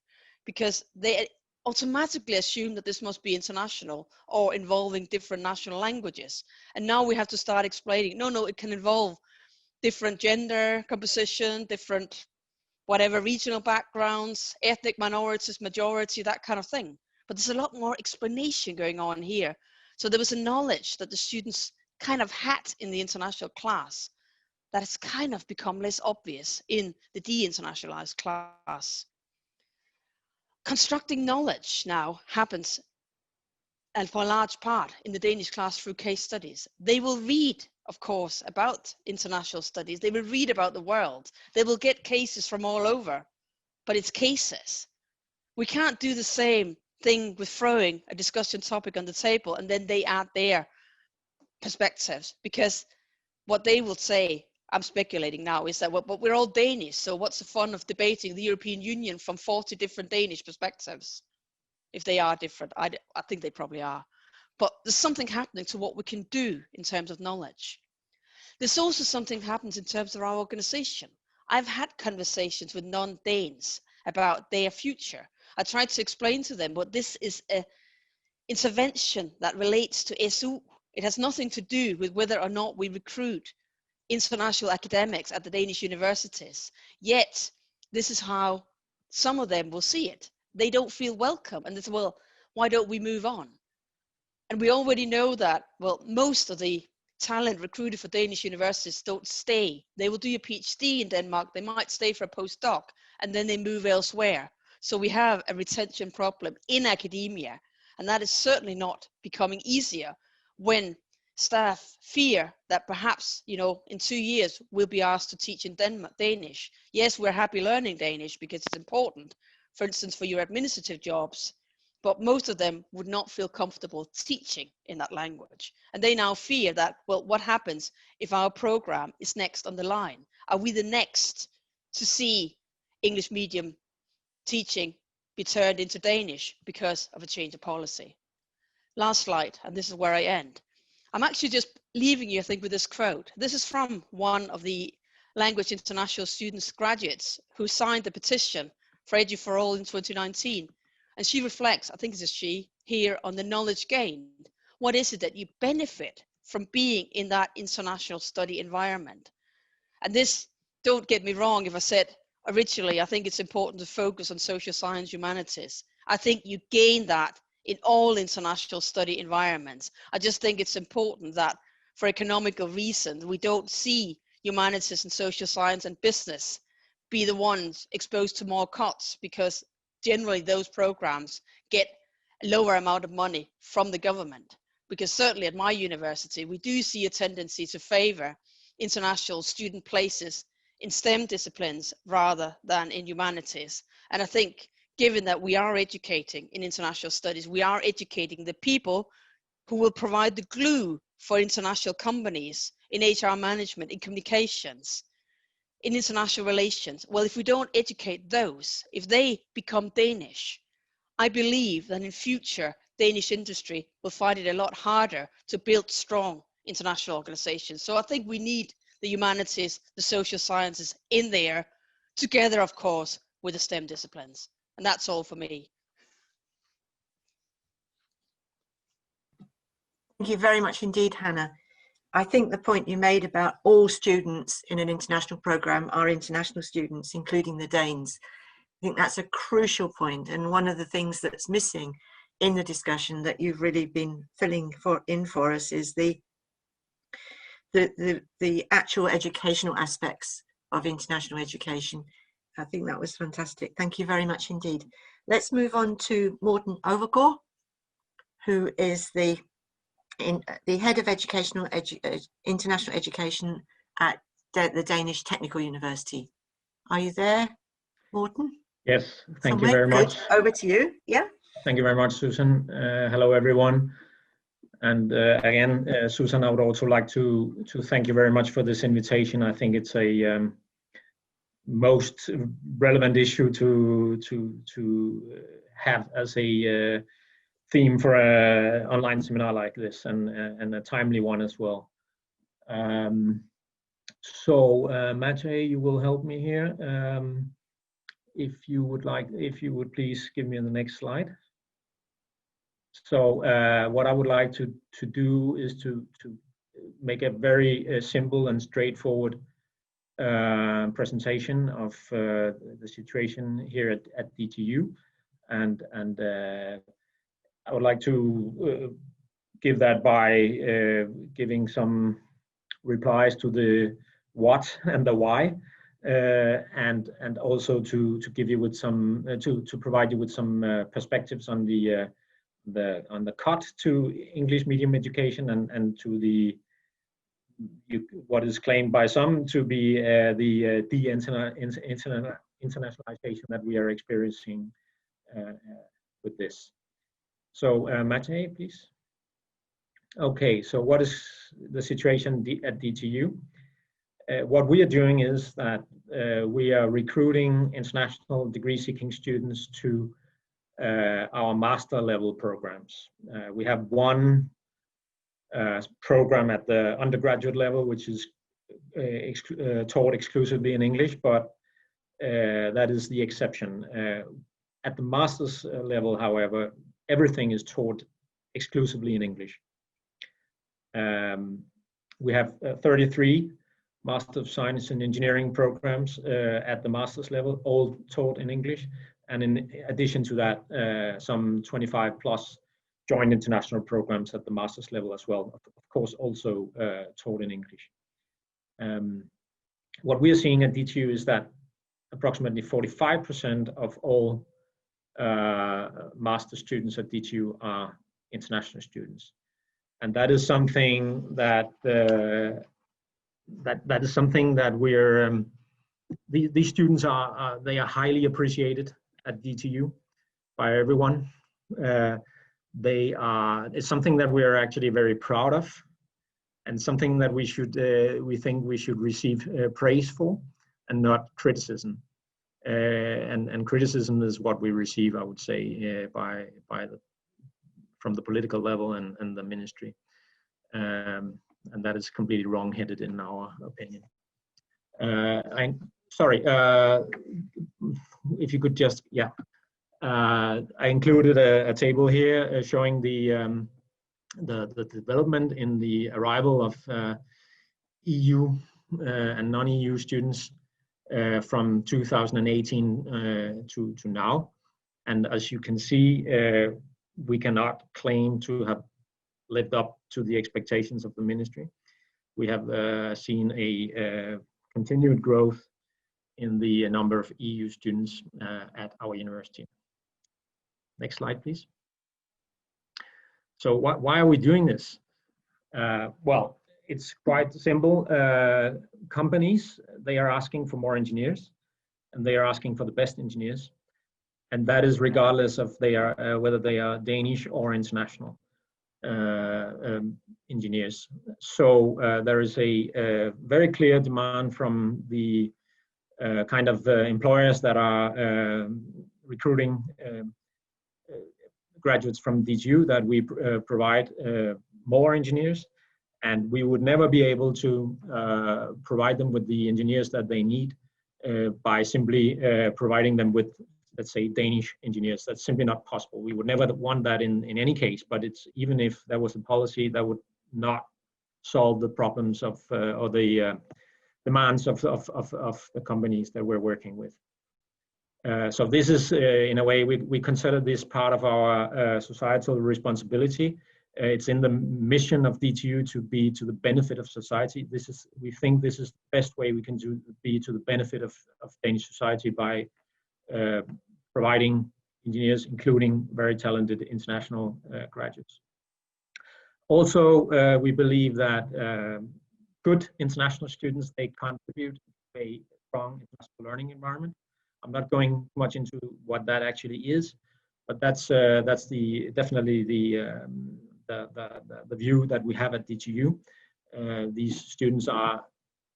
because they automatically assume that this must be international or involving different national languages. And now we have to start explaining, no, it can involve different gender composition, different whatever regional backgrounds, ethnic minorities, majority, that kind of thing. But there's a lot more explanation going on here. So there was a knowledge that the students kind of had in the international class that has kind of become less obvious in the de-internationalized class. Constructing knowledge now happens, and for a large part, in the Danish class through case studies. They will read, of course, about international studies. They will read about the world. They will get cases from all over, but it's cases. We can't do the same thing with throwing a discussion topic on the table and then they add their perspectives, because what they will say, I'm speculating now, is that but we're all Danish, so what's the fun of debating the European Union from 40 different Danish perspectives? If they are different, I think they probably are. But there's something happening to what we can do in terms of knowledge. There's also something happens in terms of our organization. I've had conversations with non-Danes about their future. I tried to explain to them what this is a intervention that relates to SU. It has nothing to do with whether or not we recruit international academics at the Danish universities. Yet, this is how some of them will see it. They don't feel welcome, and they say, well, why don't we move on? And we already know that, well, most of the talent recruited for Danish universities don't stay. They will do a PhD in Denmark, they might stay for a postdoc, and then they move elsewhere. So we have a retention problem in academia, and that is certainly not becoming easier when staff fear that perhaps, you know, in 2 years we'll be asked to teach in Danish. Yes, we're happy learning Danish because it's important, for instance, for your administrative jobs, but most of them would not feel comfortable teaching in that language. And they now fear that, well, what happens if our program is next on the line? Are we the next to see English medium teaching be turned into Danish because of a change of policy? Last slide, and this is where I end. I'm actually just leaving you, I think, with this quote. This is from one of the Language International students graduates who signed the petition for Edu for All in 2019. And she reflects, I think it's a she, here on the knowledge gained. What is it that you benefit from being in that international study environment? And this, don't get me wrong, if I said originally, I think it's important to focus on social science, humanities. I think you gain that in all international study environments. I just think it's important that for economical reasons, we don't see humanities and social science and business be the ones exposed to more cuts, because generally those programs get a lower amount of money from the government. Because certainly at my university, we do see a tendency to favor international student places in STEM disciplines rather than in humanities. And I think given that we are educating in international studies, we are educating the people who will provide the glue for international companies in HR management, in communications, in international relations. Well, if we don't educate those, if they become Danish, I believe that in future, Danish industry will find it a lot harder to build strong international organizations. So I think we need the humanities, the social sciences in there, together, of course, with the STEM disciplines. And that's all for me. Thank you very much indeed, Hannah. I think the point you made about all students in an international program are international students, including the Danes. I think that's a crucial point, and one of the things that's missing in the discussion that you've really been filling in for us is the actual educational aspects of international education. I think that was fantastic. Thank you very much indeed. Let's move on to Morten Overgaard, who is the head of international education at the Danish Technical University. Are you there, Morten? Yes, thank you very much. Good. Over to you. Yeah. Thank you very much, Susan. Hello, everyone. And again, Susan, I would also like to thank you very much for this invitation. I think it's a most relevant issue to have as a theme for an online seminar like this, and a timely one as well. So Mate, you will help me here. If you would please give me the next slide. So what I would like to do is to make a very simple and straightforward presentation of the situation here at DTU, and I would like to give that by giving some replies to the what and the why, and also to give you with some to provide you with some perspectives on the cut to English medium education and to the what is claimed by some to be the internationalization that we are experiencing with this. So Mate, please. Okay, so what is the situation at DTU? What we are doing is that we are recruiting international degree-seeking students to our master level programs. We have one program at the undergraduate level, which is taught exclusively in English, but that is the exception. At the master's level, however, everything is taught exclusively in English. We have 33 Master of Science and Engineering programs at the master's level, all taught in English. And in addition to that, some 25 plus joint international programs at the master's level as well, of course, also taught in English. What we are seeing at DTU is that approximately 45% of all master students at DTU are international students. And that is something that that is something that we're these students are they are highly appreciated at DTU by everyone. It's something that we are actually very proud of, and something that we should we think we should receive praise for, and not criticism. And criticism is what we receive, I would say, from the political level and the ministry. And that is completely wrong-headed in our opinion. Sorry, if you could just, yeah. I included a table here showing the development in the arrival of EU and non-EU students from 2018 to now. And as you can see, we cannot claim to have lived up to the expectations of the ministry. We have seen a continued growth in the number of EU students at our university. Next slide, please. So why are we doing this? Well, it's quite simple. Companies, they are asking for more engineers, and they are asking for the best engineers. And that is regardless of whether they are Danish or international engineers. So there is a very clear demand from the kind of employers that are recruiting graduates from DTU, that we provide more engineers, and we would never be able to provide them with the engineers that they need by simply providing them with, let's say, Danish engineers. That's simply not possible. We would never want that in any case, but it's, even if there was a policy, that would not solve the problems of or the demands of the companies that we're working with. So this is, in a way, we consider this part of our societal responsibility. It's in the mission of DTU to be to the benefit of society. We think this is the best way we can be to the benefit of Danish society by providing engineers, including very talented international graduates. Also, we believe that good international students, they contribute to a strong international learning environment. I'm not going much into what that actually is, but that's definitely the view that we have at DTU. These students are,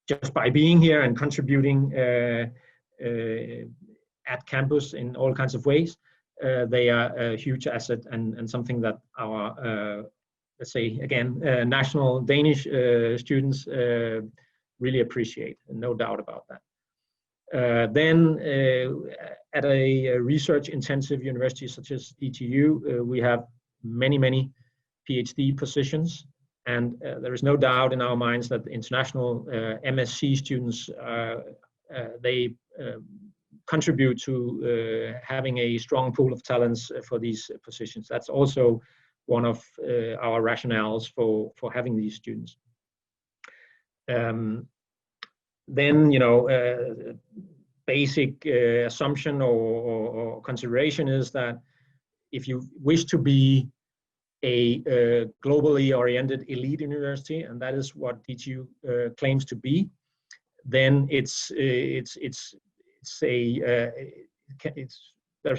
just by being here and contributing at campus in all kinds of ways, they are a huge asset and something that our, let's say again, national Danish students really appreciate, no doubt about that. Then at a research-intensive university such as DTU, we have many PhD positions, and there is no doubt in our minds that the international MSc students, they contribute to having a strong pool of talents for these positions. That's also one of our rationales for having these students. Then, you know, basic assumption or consideration is that if you wish to be a globally oriented elite university, and that is what DTU claims to be, then there's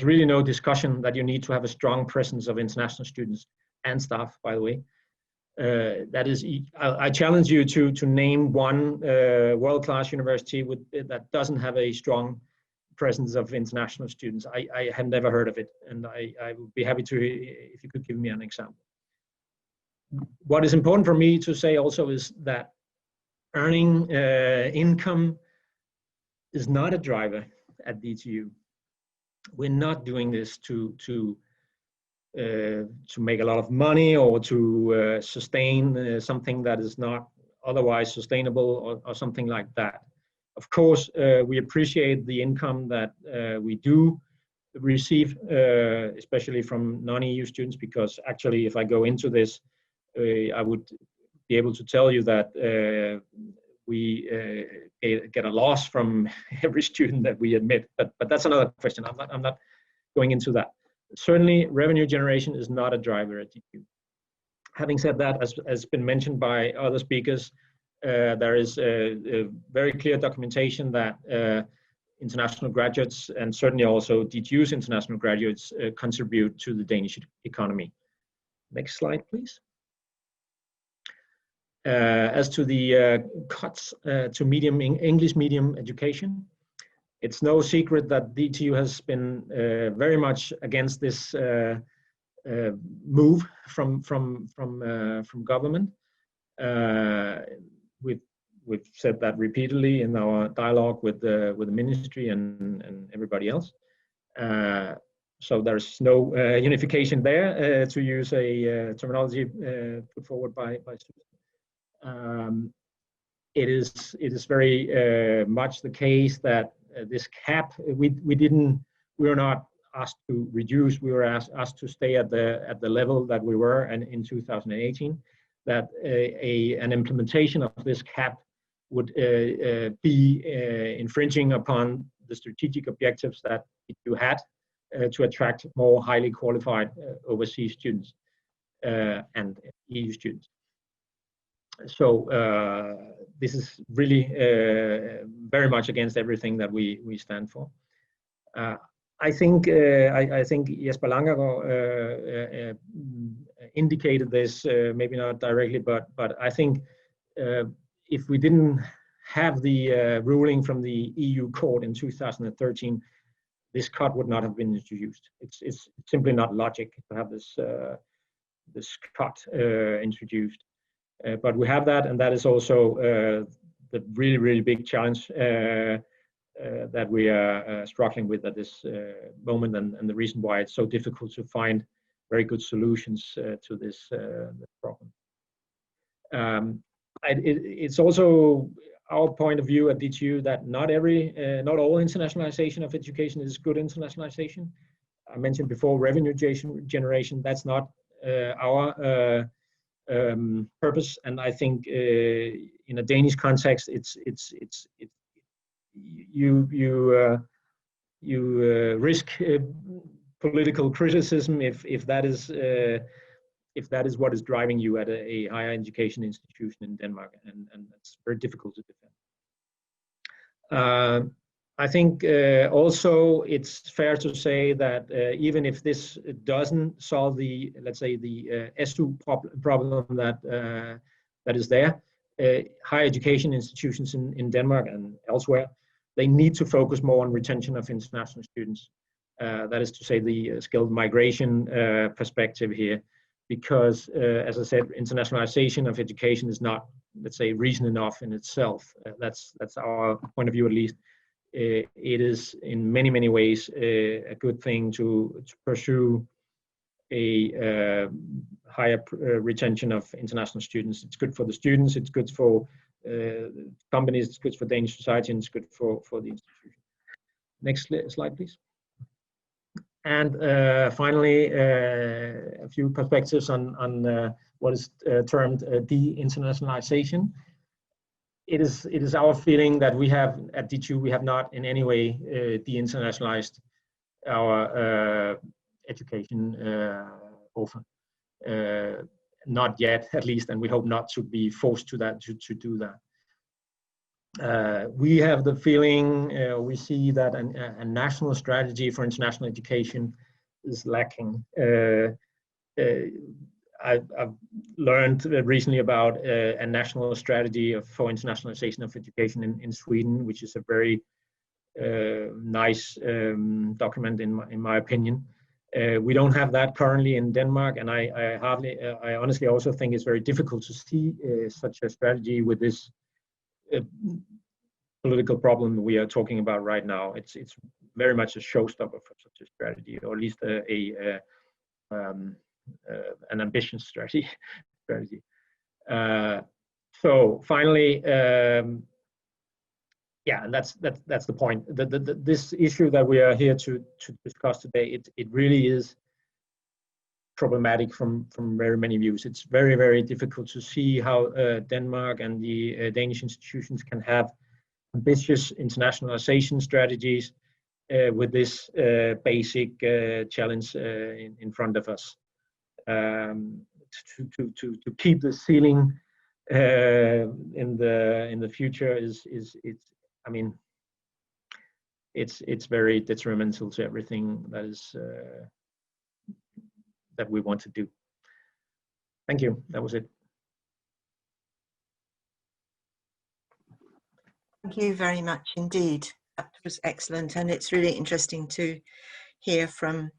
really no discussion that you need to have a strong presence of international students and staff, by the way. That is, I challenge you to name one world-class university that doesn't have a strong presence of international students. I have never heard of it, and I would be happy to, if you could give me an example. What is important for me to say also is that earning income is not a driver at DTU. We're not doing this to make a lot of money or to sustain something that is not otherwise sustainable or something like that. Of course, we appreciate the income that we do receive, especially from non-EU students, because actually if I go into this, I would be able to tell you that we get a loss from every student that we admit, but that's another question. I'm not going into that. Certainly, revenue generation is not a driver at DTU. Having said that, as has been mentioned by other speakers, there is a very clear documentation that international graduates, and certainly also DTU's international graduates, contribute to the Danish economy. Next slide, please. As to the cuts to English medium education, it's no secret that DTU has been very much against this move from government. We've said that repeatedly in our dialogue with the ministry and everybody else. So there's no unification there, to use a terminology put forward by students. It is very much the case that this cap, we were not asked to reduce. We were asked to stay at the level that we were in 2018. That an implementation of this cap would be infringing upon the strategic objectives that you had to attract more highly qualified overseas students and EU students. So this is really very much against everything that we stand for. I think Jesper Langergaard indicated this, maybe not directly, but I think if we didn't have the ruling from the EU court in 2013, this cut would not have been introduced. It's simply not logic to have this cut introduced. But we have that, and that is also the really big challenge that we are struggling with at this moment, and the reason why it's so difficult to find very good solutions to this problem. It's also our point of view at DTU that not all internationalization of education is good internationalization. I mentioned before revenue generation. That's not our purpose, and I think in a Danish context, you risk political criticism if that is what is driving you at a higher education institution in Denmark, and that's very difficult to defend. I think also it's fair to say that even if this doesn't solve the, let's say, the SU problem that is there, higher education institutions in Denmark and elsewhere, they need to focus more on retention of international students. That is to say, the skilled migration perspective here, because as I said, internationalization of education is not, let's say, reason enough in itself. That's our point of view, at least. It is in many ways a good thing to pursue a higher retention of international students. It's good for the students, it's good for companies, it's good for Danish society, and it's good for the institution. Next slide, please. And finally, a few perspectives on what is termed de-internationalization. It is our feeling that we have at DTU, we have not in any way de-internationalized our education offer. Not yet, at least, and we hope not to be forced to do that. We have the feeling, we see that a national strategy for international education is lacking. I've learned recently about a national strategy for internationalization of education in Sweden, which is a very nice document in my opinion. We don't have that currently in Denmark, and I honestly also think it's very difficult to see such a strategy with this political problem we are talking about right now. It's very much a showstopper for such a strategy, or at least an ambitious strategy. So finally, yeah, and that's the point. This issue that we are here to discuss today, it really is problematic from very many views. It's very, very difficult to see how Denmark and the Danish institutions can have ambitious internationalization strategies with this basic challenge in front of us. To keep the ceiling in the future is I mean, it's very detrimental to everything that is that we want to do. Thank you. That was it. Thank you very much indeed. That was excellent, and it's really interesting to hear from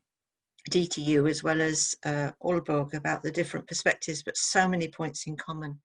DTU as well as Aalborg about the different perspectives, but so many points in common.